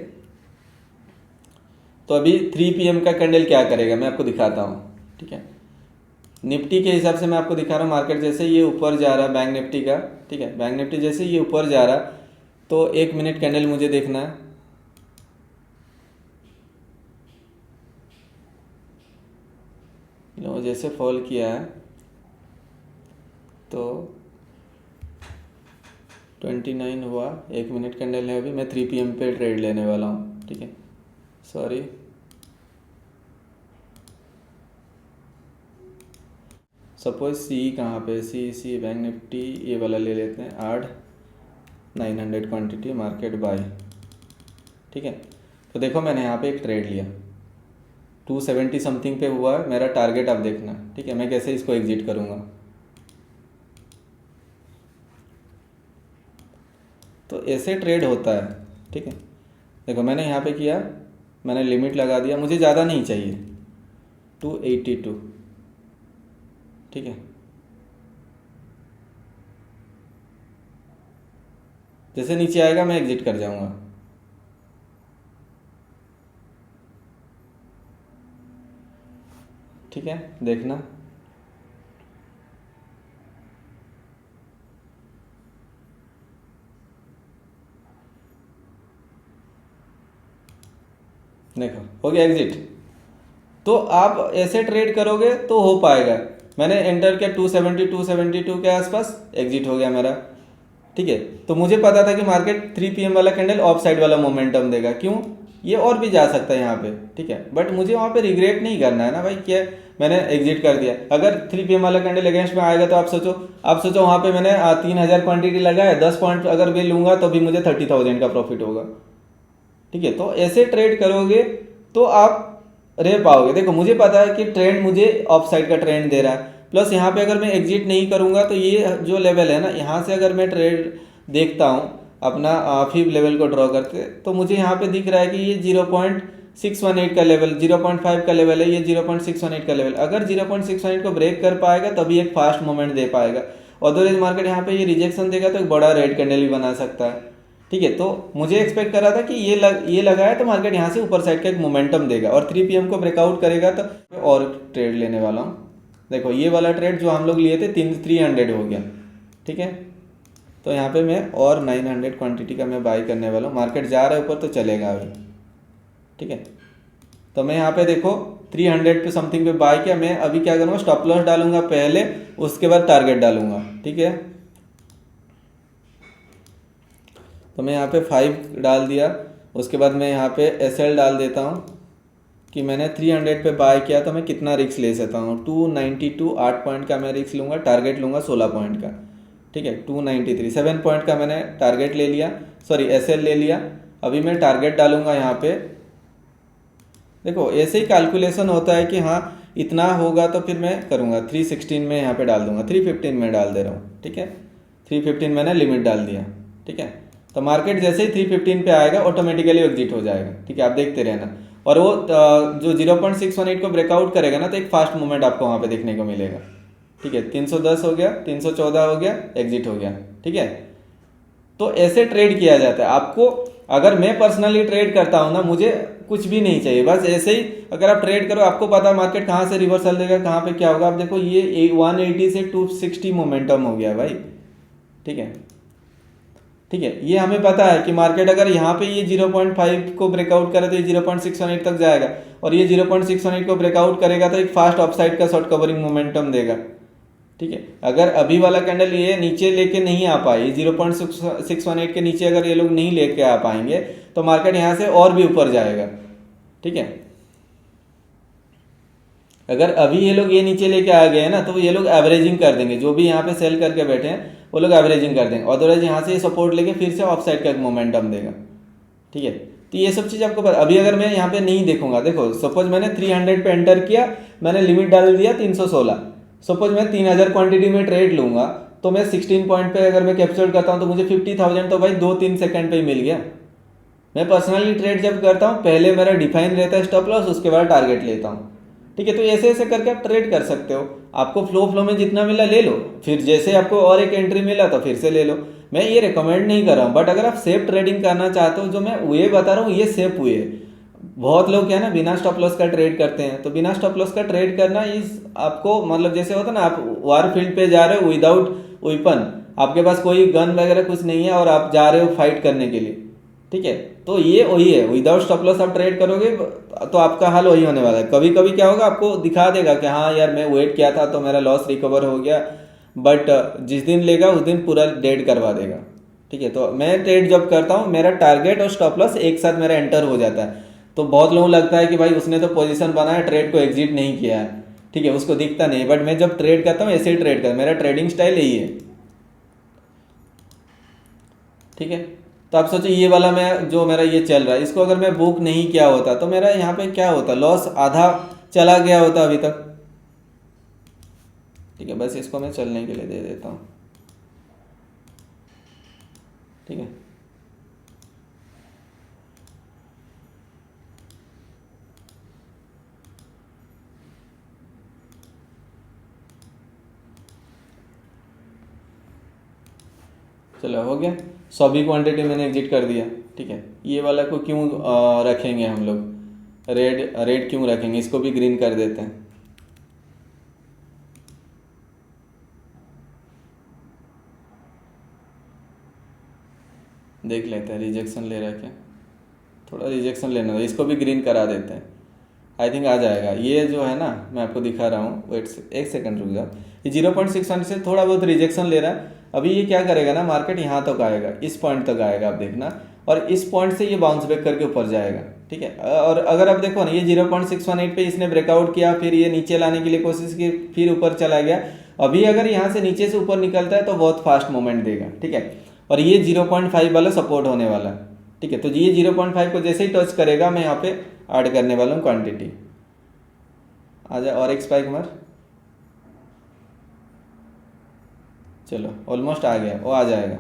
तो अभी 3 PM का कैंडल क्या करेगा मैं आपको दिखाता हूँ, ठीक है। निफ्टी के हिसाब से मैं आपको दिखा रहा हूँ, मार्केट जैसे ये ऊपर जा रहा है बैंक निफ्टी का, ठीक है, बैंक निफ्टी जैसे ये ऊपर जा रहा तो 1 मिनट कैंडल मुझे देखना है। लो जैसे फॉल किया है तो 29 हुआ, 1 मिनट कैंडल है, अभी मैं 3 PM पे ट्रेड लेने वाला हूँ, ठीक है। सॉरी, सपोज सी कहाँ पे, सी बैंक निफ्टी ये वाला ले लेते हैं, 900 क्वांटिटी मार्केट बाय, ठीक है। तो देखो मैंने यहाँ पे एक ट्रेड लिया, 270 समथिंग पे हुआ है मेरा टारगेट, आप देखना, ठीक है। मैं कैसे इसको एग्जिट करूँगा, तो ऐसे ट्रेड होता है, ठीक है। देखो मैंने यहाँ पे किया, मैंने लिमिट लगा दिया, मुझे ज़्यादा नहीं चाहिए, 282, ठीक है। जैसे नीचे आएगा मैं एग्जिट कर जाऊँगा, ठीक है, देखना। देखो हो गया एग्जिट। तो आप ऐसे ट्रेड करोगे तो हो पाएगा। मैंने एंटर किया 272 के आसपास, एग्जिट हो गया मेरा, ठीक है। तो मुझे पता था कि मार्केट 3 PM वाला कैंडल ऑफ साइड वाला मोमेंटम देगा, क्यों, ये और भी जा सकता है यहाँ पे, ठीक है। बट मुझे वहाँ पे रिग्रेट नहीं करना है ना भाई, क्या मैंने एग्जिट कर दिया। अगर 3 PM वाला कैंडल अगेंस्ट में आएगा तो आप सोचो वहाँ पे मैंने 3000 क्वांटिटी लगाया, 10 पॉइंट अगर भी लूँगा तो भी मुझे 30,000 का प्रॉफिट होगा, ठीक है। तो ऐसे ट्रेड करोगे तो आप रह पाओगे। देखो मुझे पता है कि ट्रेंड मुझे ऑफ साइड का ट्रेंड दे रहा है, प्लस यहाँ पे अगर मैं एग्जिट नहीं करूँगा तो ये जो लेवल है ना, यहाँ से अगर मैं ट्रेड देखता हूँ अपना फिब लेवल को ड्रॉ करते, तो मुझे यहाँ पे दिख रहा है कि ये 0.618 का लेवल, 0.5 का लेवल है, ये 0.618 का लेवल। अगर 0.618 को ब्रेक कर पाएगा तभी एक फास्ट मोमेंट दे पाएगा, अदरवाइज मार्केट यहाँ पे ये रिजेक्शन देगा तो एक बड़ा रेड कैंडल भी बना सकता है, ठीक है। तो मुझे एक्सपेक्ट कर रहा था कि ये लगा है तो मार्केट यहाँ से ऊपर साइड का एक मोमेंटम देगा और 3 PM को ब्रेकआउट करेगा, तो और ट्रेड लेने वाला हूँ। देखो ये वाला ट्रेड जो हम लोग लिए थे 300 हो गया, ठीक है। तो यहाँ पे मैं और 900 क्वांटिटी का मैं बाई करने वाला हूँ, मार्केट जा रहा है ऊपर तो चलेगा अभी, ठीक है। तो मैं यहाँ पे देखो 300 पे समथिंग पे बाई किया, मैं अभी क्या करूँगा, स्टॉप लॉस डालूंगा पहले, उसके बाद टारगेट डालूंगा, ठीक है। तो मैं यहाँ पे 5 डाल दिया, उसके बाद मैं यहाँ पे SL डाल देता हूँ कि मैंने 300 पे बाय किया तो मैं कितना रिस्क ले सकता हूँ, 292, 8 पॉइंट का मैं रिस्क लूँगा, टारगेट लूँगा 16 पॉइंट का, ठीक है। 293, 7 पॉइंट का मैंने टारगेट ले लिया, सॉरी SL ले लिया। अभी मैं टारगेट डालूँगा यहाँ पे। देखो ऐसे ही कैलकुलेशन होता है कि हाँ इतना होगा तो फिर मैं करूँगा, 316 में यहाँ पे डाल दूँगा, 315 में डाल दे रहा हूँ, ठीक है। 315 मैंने लिमिट डाल दिया, ठीक है। तो मार्केट जैसे ही 315 पे आएगा ऑटोमेटिकली एग्जिट हो जाएगा, ठीक है, आप देखते रहना। और वो जो 0.618 को ब्रेकआउट करेगा ना तो एक फास्ट मूवमेंट आपको वहाँ पे देखने को मिलेगा, ठीक है। 310 हो गया, 314 हो गया, एग्जिट हो गया, ठीक है। तो ऐसे ट्रेड किया जाता है। आपको अगर मैं पर्सनली ट्रेड करता हूँ ना, मुझे कुछ भी नहीं चाहिए, बस ऐसे ही अगर आप ट्रेड करो, आपको पता है मार्केट कहाँ से रिवर्सल देगा, कहाँ पे क्या होगा। आप देखो ये 180 से 260 मोमेंटम हो गया भाई, ठीक है, ठीक है। ये हमें पता है कि मार्केट अगर यहाँ पे ये 0.5 को ब्रेकआउट करे तो ये 0.618 तक जाएगा, और ये 0.618 को ब्रेकआउट करेगा तो एक फास्ट अपसाइड का शॉर्ट कवरिंग मोमेंटम देगा, ठीक है। अगर अभी वाला कैंडल ये नीचे लेके नहीं आ पाई, 0.618 के नीचे अगर ये लोग नहीं लेके आ पाएंगे तो मार्केट यहाँ से और भी ऊपर जाएगा, ठीक है। अगर अभी ये लोग ये नीचे लेके आ गए हैं ना, तो ये लोग एवरेजिंग कर देंगे, जो भी यहाँ पे सेल करके बैठे हैं वो लोग एवरेजिंग कर देंगे, अदरवाइज यहाँ से सपोर्ट लेके फिर से ऑफ साइड का एक मोमेंटम देगा। ठीक है, तो ये सब चीज़ आपको पता। अभी अगर मैं यहाँ पे नहीं देखूंगा, देखो सपोज मैंने 300 पे एंटर किया, मैंने लिमिट डाल दिया 316, सपोज मैं 3000 क्वांटिटी में ट्रेड लूंगा, तो मैं 16 पॉइंट पे अगर मैं कैप्चर करता हूँ तो मुझे 50,000 तो भाई 2-3 सेकंड पे ही मिल गया। मैं पर्सनली ट्रेड जब करता हूँ, पहले मेरा डिफाइन रहता है स्टॉप लॉस, उसके बाद टारगेट लेता हूँ। ठीक है, तो ऐसे ऐसे करके आप ट्रेड कर सकते हो। आपको फ्लो फ्लो में जितना मिला ले लो, फिर जैसे आपको और एक एंट्री मिला तो फिर से ले लो। मैं ये रिकमेंड नहीं कर रहा हूँ, बट अगर आप सेफ ट्रेडिंग करना चाहते हो, जो मैं वे बता रहा हूँ ये सेफ हुए। बहुत लोग क्या है ना, बिना स्टॉप लॉस का ट्रेड करते हैं, तो बिना स्टॉप लॉस का ट्रेड करना इस आपको मतलब जैसे होता है ना, आप वार फील्ड पे जा रहे हो विदाउट वेपन, आपके पास कोई गन वगैरह कुछ नहीं है और आप जा रहे हो फाइट करने के लिए। ठीक है, तो ये वही है, विदाउट स्टॉप लॉस आप ट्रेड करोगे तो आपका हाल वही होने वाला है। कभी कभी क्या होगा, आपको दिखा देगा कि हाँ यार मैं वेट किया था तो मेरा लॉस रिकवर हो गया, बट जिस दिन लेगा उस दिन पूरा डेड करवा देगा। ठीक है, तो मैं ट्रेड जब करता हूँ, मेरा टारगेट और स्टॉप लॉस एक साथ मेरा एंटर हो जाता है। तो बहुत लोगों को लगता है कि भाई उसने तो पोजीशन बनाया, ट्रेड को एग्जिट नहीं किया है। ठीक है, उसको दिखता नहीं, बट मैं जब ट्रेड करता हूँ ऐसे ही ट्रेड करता, मेरा ट्रेडिंग स्टाइल यही है। ठीक है, तो आप सोचिए ये वाला मैं जो मेरा ये चल रहा है, इसको अगर मैं बुक नहीं किया होता तो मेरा यहाँ पे क्या होता, लॉस आधा चला गया होता अभी तक। ठीक है, बस इसको मैं चलने के लिए दे देता हूँ। ठीक है, चलो हो गया, 100 भी क्वांटिटी मैंने एग्जिट कर दिया। ठीक है, ये वाला को क्यों रखेंगे हम लोग, रेड रेड क्यों रखेंगे, इसको भी ग्रीन कर देते हैं। देख लेते हैं रिजेक्शन ले रहा है क्या, थोड़ा रिजेक्शन लेना था, इसको भी ग्रीन करा देते हैं। आई थिंक आ जाएगा ये जो है ना, मैं आपको दिखा रहा हूँ, वेट एक सेकंड रुक जाओ। ये 0.61 से थोड़ा बहुत रिजेक्शन ले रहा है। अभी ये क्या करेगा ना, मार्केट यहाँ तक आएगा, इस पॉइंट तक आएगा, आप देखना, और इस पॉइंट से ये बाउंस बैक करके ऊपर जाएगा। ठीक है, और अगर आप देखो ना, ये 0.618 पे इसने ब्रेकआउट किया, फिर ये नीचे लाने के लिए कोशिश की, फिर ऊपर चला गया। अभी अगर यहाँ से नीचे से ऊपर निकलता है तो बहुत फास्ट मूवमेंट देगा। ठीक है, और ये 0.5 वाला सपोर्ट होने वाला है। ठीक है, तो ये 0.5 को जैसे ही टच करेगा, मैं यहाँ पे ऐड करने वाला हूँ क्वांटिटी। आ जाए और एक स्पाइक मार, चलो ऑलमोस्ट आ गया, वो आ जाएगा।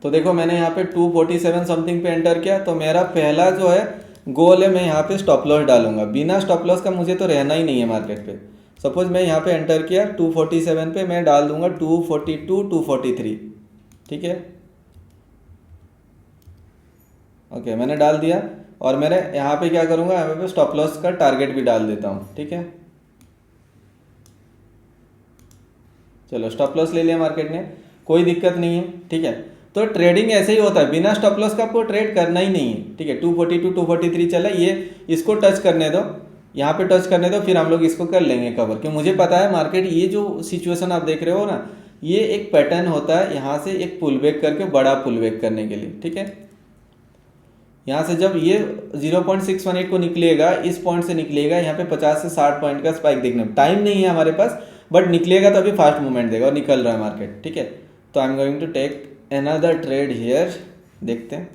तो देखो मैंने यहाँ पे 247 समथिंग पे एंटर किया, तो मेरा पहला जो है गोल है, मैं यहाँ पे स्टॉप लॉस डालूंगा। बिना स्टॉप लॉस का मुझे तो रहना ही नहीं है मार्केट पे। सपोज मैं यहाँ पे एंटर किया 247 पे, मैं डाल दूंगा 242 243। ठीक है, ओके मैंने डाल दिया, और मैंने यहाँ पे क्या करूँगा, यहाँ पे स्टॉप लॉस का टारगेट भी डाल देता हूँ। ठीक है, चलो स्टॉप लॉस ले लिया मार्केट ने, कोई दिक्कत नहीं है। ठीक है, तो ट्रेडिंग ऐसे ही होता है, बिना स्टॉप लॉस का आपको ट्रेड करना ही नहीं है। ठीक है, 242 243 चला, ये इसको टच करने दो, यहाँ पे टच करने दो, फिर हम लोग इसको कर लेंगे कवर, क्योंकि मुझे पता है मार्केट, ये जो सिचुएशन आप देख रहे हो ना, ये एक पैटर्न होता है, यहाँ से एक पुल बैक करके बड़ा पुल बैक करने के लिए। ठीक है, यहाँ से जब ये 0.618 को निकलेगा, इस पॉइंट से निकलेगा, यहाँ पे 50 से 60 पॉइंट का स्पाइक देखने में टाइम नहीं है हमारे पास, बट निकलेगा तो अभी फास्ट मूवमेंट देगा, और निकल रहा है मार्केट। ठीक है, तो I am going to take another trade here, देखते हैं,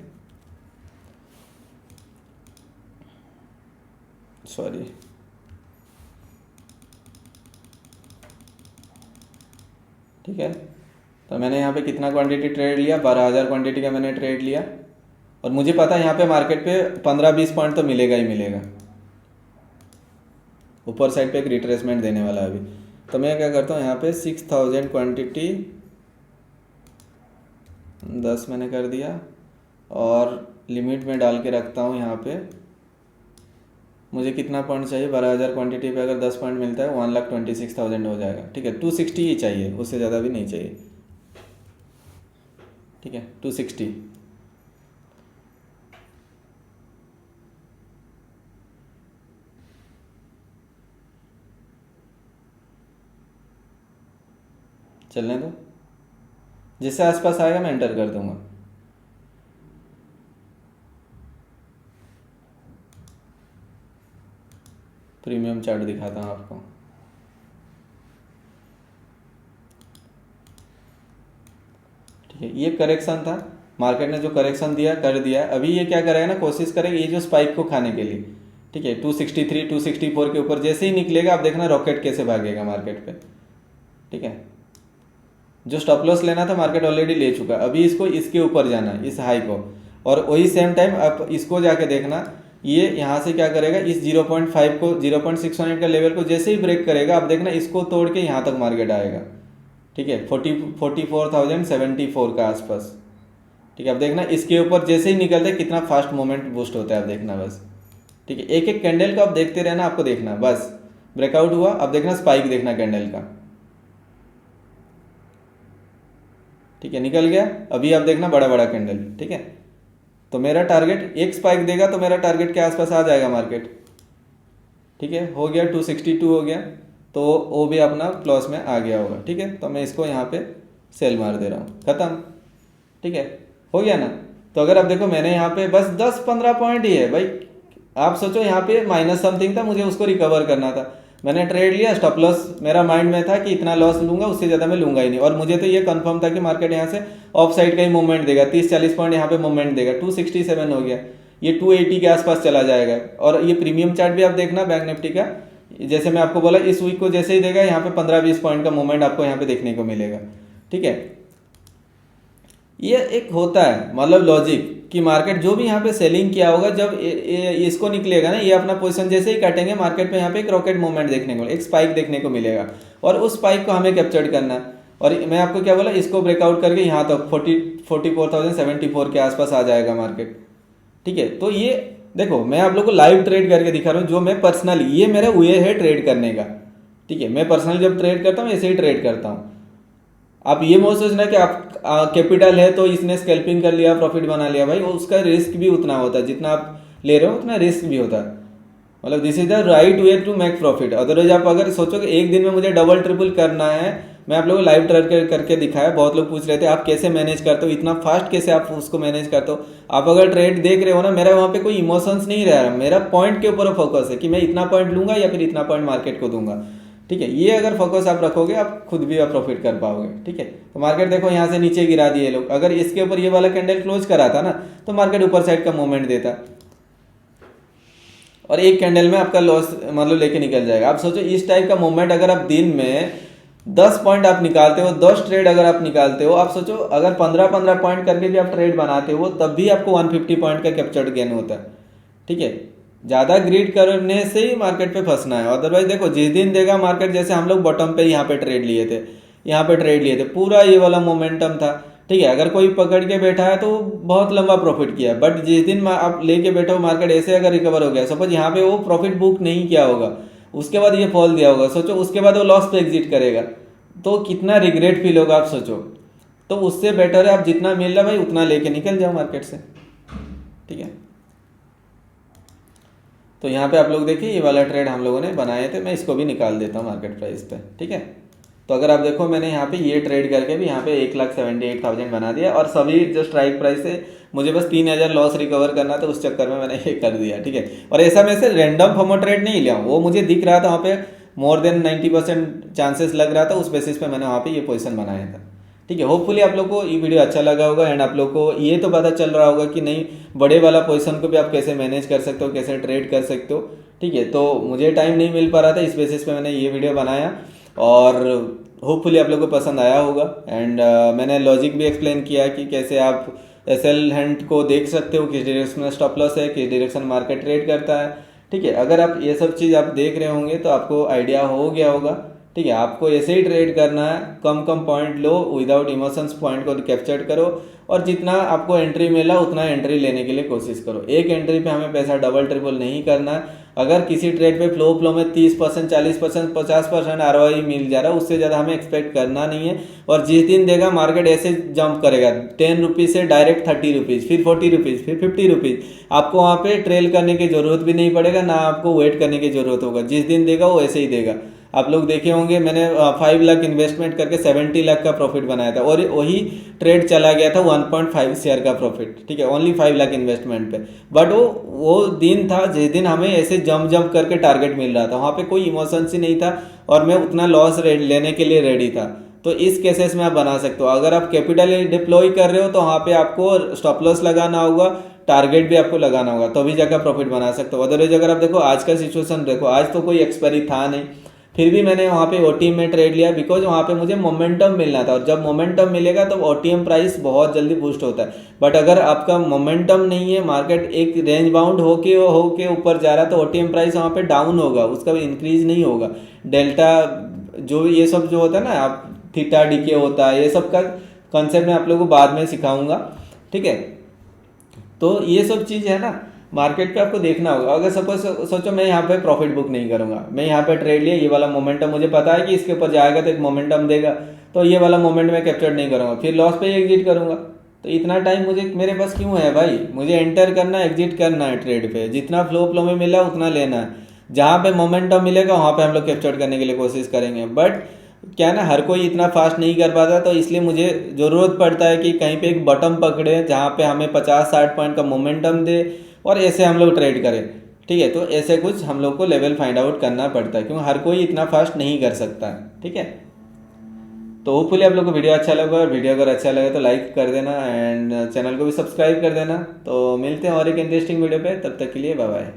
सॉरी। ठीक है, तो मैंने यहाँ पे कितना क्वांटिटी ट्रेड लिया, 12,000 क्वांटिटी का मैंने ट्रेड लिया, और मुझे पता है यहाँ पे मार्केट पे 15-20 पॉइंट तो मिलेगा ही मिलेगा, ऊपर साइड पे एक रिट्रेसमेंट देने वाला है अभी। तो मैं क्या करता हूँ, यहाँ पे 6,000 क्वांटिटी 10 मैंने कर दिया, और लिमिट में डाल के रखता हूँ यहाँ पे। मुझे कितना पॉइंट चाहिए, 12,000 क्वांटिटी पे अगर 10 पॉइंट मिलता है 1,26,000 हो जाएगा। ठीक है, 260 ही चाहिए, उससे ज़्यादा भी नहीं चाहिए। ठीक है, 260। चलने दो, जिससे आसपास आएगा मैं एंटर कर दूंगा। प्रीमियम चार्ट दिखाता हूँ आपको। ठीक है, ये करेक्शन था, मार्केट ने जो करेक्शन दिया कर दिया। अभी ये क्या करेगा ना, कोशिश करेगा ये जो स्पाइक को खाने के लिए। ठीक है, 263 264 के ऊपर जैसे ही निकलेगा आप देखना रॉकेट कैसे भागेगा मार्केट पे। ठीक है, जो स्टॉप लॉस लेना था मार्केट ऑलरेडी ले चुका, अभी इसको इसके ऊपर जाना है, इस हाई को। और वही सेम टाइम आप इसको जाके देखना, ये यहाँ से क्या करेगा, इस 0.5 को 0.618 का लेवल को जैसे ही ब्रेक करेगा आप देखना इसको तोड़ के यहाँ तक मार्केट आएगा। ठीक है, 44,074 का आसपास। ठीक है, अब देखना इसके ऊपर जैसे ही निकलता है कितना फास्ट मोमेंट बूस्ट होता है, आप देखना बस। ठीक है, एक एक कैंडल को आप देखते रहना, आपको देखना बस ब्रेकआउट हुआ, अब देखना स्पाइक देखना कैंडल का। ठीक है, निकल गया, अभी आप देखना बड़ा बड़ा कैंडल। ठीक है, तो मेरा टारगेट एक स्पाइक देगा तो मेरा टारगेट के आसपास आ जाएगा मार्केट। ठीक है, हो गया 262 हो गया, तो वो भी अपना प्लस में आ गया होगा। ठीक है, तो मैं इसको यहाँ पे सेल मार दे रहा हूँ, खत्म। ठीक है, हो गया ना। तो अगर आप देखो मैंने यहाँ पे बस 10-15 पॉइंट ही है भाई, आप सोचो यहाँ पे माइनस समथिंग था, मुझे उसको रिकवर करना था, मैंने ट्रेड लिया, स्टॉप लॉस मेरा माइंड में था कि इतना लॉस लूंगा, उससे ज़्यादा मैं लूंगा ही नहीं। और मुझे तो ये कंफर्म था कि मार्केट यहाँ से ऑफ साइड का ही मूवमेंट देगा, 30-40 पॉइंट यहाँ पे मूवमेंट देगा। 267 हो गया, ये 280 के आसपास चला जाएगा। और ये प्रीमियम चार्ट भी आप देखना बैंक निफ्टी का, जैसे मैं आपको बोला इस वीक को जैसे ही देगा यहाँ पे 15-20 पॉइंट का मूवमेंट आपको यहाँ पे देखने को मिलेगा। ठीक है, ये एक होता है मतलब लॉजिक कि मार्केट जो भी यहाँ पे सेलिंग किया होगा, जब इसको निकलेगा ना, ये अपना पोजीशन जैसे ही काटेंगे मार्केट में यहाँ पे एक रॉकेट मूवमेंट देखने को, एक स्पाइक देखने को मिलेगा, और उस स्पाइक को हमें कैप्चर करना है। और मैं आपको क्या बोला, इसको ब्रेकआउट करके यहाँ तक 44,074 के आसपास आ जाएगा मार्केट। ठीक है, तो ये देखो मैं आप लोग को लाइव ट्रेड करके दिखा रहा हूँ, जो मैं पर्सनली, ये मेरा वे है ट्रेड करने का। ठीक है, मैं पर्सनली जब ट्रेड करता हूँ ऐसे ही ट्रेड करता हूँ। आप ये मत सोचना कि आप कैपिटल है तो इसने स्कैल्पिंग कर लिया, प्रॉफिट बना लिया, भाई वो उसका रिस्क भी उतना होता है, जितना आप ले रहे हो उतना रिस्क भी होता है। मतलब this is the right way to make profit. Otherwise आप अगर सोचो कि एक दिन में मुझे डबल ट्रिपल करना है, मैं आप लोगों को लाइव ट्रेड करके दिखाया, बहुत लोग पूछ रहे थे आप कैसे मैनेज करते हो, इतना फास्ट कैसे आप उसको मैनेज करते हो। आप अगर ट्रेड देख रहे हो ना, मेरा वहाँ पे कोई इमोशंस नहीं रह रहा, मेरा पॉइंट के ऊपर फोकस है कि मैं इतना पॉइंट लूंगा या फिर इतना पॉइंट मार्केट को दूंगा। ठीक है, ये अगर फोकस आप रखोगे आप खुद भी आप प्रॉफिट कर पाओगे। ठीक है, तो मार्केट देखो यहाँ से नीचे गिरा दिए लोग, अगर इसके ऊपर ये वाला कैंडल क्लोज करा था ना तो मार्केट ऊपर साइड का मूवमेंट देता, और एक कैंडल में आपका लॉस मतलब लेके निकल जाएगा। आप सोचो इस टाइप का मूवमेंट अगर आप दिन में 10 पॉइंट आप निकालते हो, 10 ट्रेड अगर आप निकालते हो, आप सोचो अगर 15-15 पॉइंट करके भी आप ट्रेड बनाते हो तब भी आपको 150 पॉइंट का कैप्चर्ड गेन होता है। ठीक है, ज़्यादा ग्रीड करने से ही मार्केट पे फंसना है। अदरवाइज देखो जिस दिन देगा मार्केट, जैसे हम लोग बॉटम पे यहाँ पे ट्रेड लिए थे, यहाँ पे ट्रेड लिए थे, पूरा ये वाला मोमेंटम था। ठीक है, अगर कोई पकड़ के बैठा है तो बहुत लंबा प्रॉफिट किया, बट जिस दिन आप लेके बैठो मार्केट ऐसे अगर रिकवर हो गया, सपोज यहाँ पे वो प्रॉफिट बुक नहीं किया होगा, उसके बाद ये फॉल दिया होगा, सोचो उसके बाद वो लॉस पे एग्जिट करेगा तो कितना रिग्रेट फील होगा आप सोचो। तो उससे बेटर है आप जितना मिल रहा है भाई उतना लेके निकल जाओ मार्केट से। ठीक है, तो यहाँ पे आप लोग देखिए ये वाला ट्रेड हम लोगों ने बनाए थे, मैं इसको भी निकाल देता हूँ मार्केट प्राइस पे। ठीक है, तो अगर आप देखो मैंने यहाँ पे ये ट्रेड करके भी यहाँ पे 1,78,000 बना दिया, और सभी जो स्ट्राइक प्राइस है मुझे बस 3,000 लॉस रिकवर करना था, उस चक्कर में मैंने ये कर दिया। ठीक है, और ऐसा मैं से रैंडम फॉर्मो ट्रेड नहीं लिया, वो मुझे दिख रहा था वहाँ पे मोर देन 90% चांसेस लग रहा था, उस बेसिस पे मैंने वहाँ पे ये पोजीशन बनाया था। ठीक है, होपफुली आप लोग को ये वीडियो अच्छा लगा होगा, एंड आप लोग को ये तो पता चल रहा होगा कि नहीं बड़े वाला पोजीशन को भी आप कैसे मैनेज कर सकते हो, कैसे ट्रेड कर सकते हो। ठीक है, तो मुझे टाइम नहीं मिल पा रहा था, इस बेसिस पे मैंने ये वीडियो बनाया, और होपफुली आप लोग को पसंद आया होगा। एंड मैंने लॉजिक भी एक्सप्लेन किया कि कैसे आप एसएल हैंड को देख सकते हो, किस डायरेक्शन में स्टॉप लॉस है, किस डायरेक्शन मार्केट ट्रेड करता है। ठीक है, अगर आप ये सब चीज़ आप देख रहे होंगे तो आपको आइडिया हो गया होगा। ठीक है, आपको ऐसे ही ट्रेड करना है, कम कम पॉइंट लो, विदाउट इमोशंस पॉइंट को कैप्चर करो, और जितना आपको एंट्री मिला उतना एंट्री लेने के लिए कोशिश करो। एक एंट्री पे हमें पैसा डबल ट्रिपल नहीं करना है। अगर किसी ट्रेड पे फ्लो में 30%, 40%, 50% ROI मिल जा रहा है, उससे ज़्यादा हमें एक्सपेक्ट करना नहीं है। और जिस दिन देगा मार्केट ऐसे जंप करेगा 10 रुपीज़ से डायरेक्ट 30 रुपीज़, फिर 40 रुपीज़, फिर 50 रुपीज़, आपको वहाँ पे ट्रेल करने की ज़रूरत भी नहीं पड़ेगा, ना आपको वेट करने की ज़रूरत होगा, जिस दिन देगा वो ऐसे ही देगा। आप लोग देखे होंगे मैंने 5 लाख इन्वेस्टमेंट करके 70 लाख का प्रॉफिट बनाया था, और वही ट्रेड चला गया था 1.5 शेयर का प्रॉफिट, ठीक है, ओनली 5 लाख इन्वेस्टमेंट पे। बट वो दिन था जिस दिन हमें ऐसे जंप करके टारगेट मिल रहा था, वहाँ पे कोई इमोशंस ही नहीं था, और मैं उतना लॉस लेने के लिए रेडी था। तो इस केसेस में आप बना सकते हो। अगर आप कैपिटल डिप्लॉय कर रहे हो तो वहाँ पे आपको स्टॉप लॉस लगाना होगा, टारगेट भी आपको लगाना होगा, तभी जाकर प्रॉफिट बना सकते हो। अदरवाइज अगर आप देखो आज का सिचुएशन देखो, आज तो कोई एक्सपायरी था नहीं, फिर भी मैंने वहाँ पे ओटीएम में ट्रेड लिया, बिकॉज वहाँ पे मुझे मोमेंटम मिलना था, और जब मोमेंटम मिलेगा तो ओटीएम प्राइस बहुत जल्दी बूस्ट होता है। बट अगर आपका मोमेंटम नहीं है, मार्केट एक रेंज बाउंड होके ऊपर जा रहा है, तो ओटीएम प्राइस वहाँ पे डाउन होगा, उसका इंक्रीज नहीं होगा। डेल्टा जो ये सब जो होता है ना, आप थीटा डीके होता है, ये सब का कॉन्सेप्ट मैं आप लोगों को बाद में सिखाऊंगा, ठीक है। तो ये सब चीज़ है ना, मार्केट पे आपको देखना होगा। अगर सपोज सोचो मैं यहाँ पे प्रॉफिट बुक नहीं करूंगा, मैं यहाँ पे ट्रेड लिया, ये वाला मोमेंटम मुझे पता है कि इसके ऊपर जाएगा तो एक मोमेंटम देगा, तो ये वाला मोमेंट में कैप्चर नहीं करूंगा, फिर लॉस पे ही एग्जिट करूंगा। तो इतना टाइम मुझे मेरे पास क्यों है भाई? मुझे एंटर करना, एग्जिट करना है ट्रेड पे, जितना फ्लो में मिला उतना लेना है, जहाँ पे मोमेंटम मिलेगा वहाँ पे हम लोग कैप्चर करने के लिए कोशिश करेंगे। बट क्या है ना, हर कोई इतना फास्ट नहीं कर पाता, तो इसलिए मुझे ज़रूरत पड़ता है कि कहीं पे एक बटन पकड़े जहाँ पे हमें 50-60 पॉइंट का मोमेंटम दे, और ऐसे हम लोग ट्रेड करें, ठीक है। तो ऐसे कुछ हम लोग को लेवल फाइंड आउट करना पड़ता है, क्योंकि हर कोई इतना फास्ट नहीं कर सकता है, ठीक है। तो होपफुली आप लोग को वीडियो अच्छा लगा, और वीडियो अगर अच्छा लगे तो लाइक कर देना, एंड चैनल को भी सब्सक्राइब कर देना। तो मिलते हैं और एक इंटरेस्टिंग वीडियो पे, तब तक के लिए बाय बाय।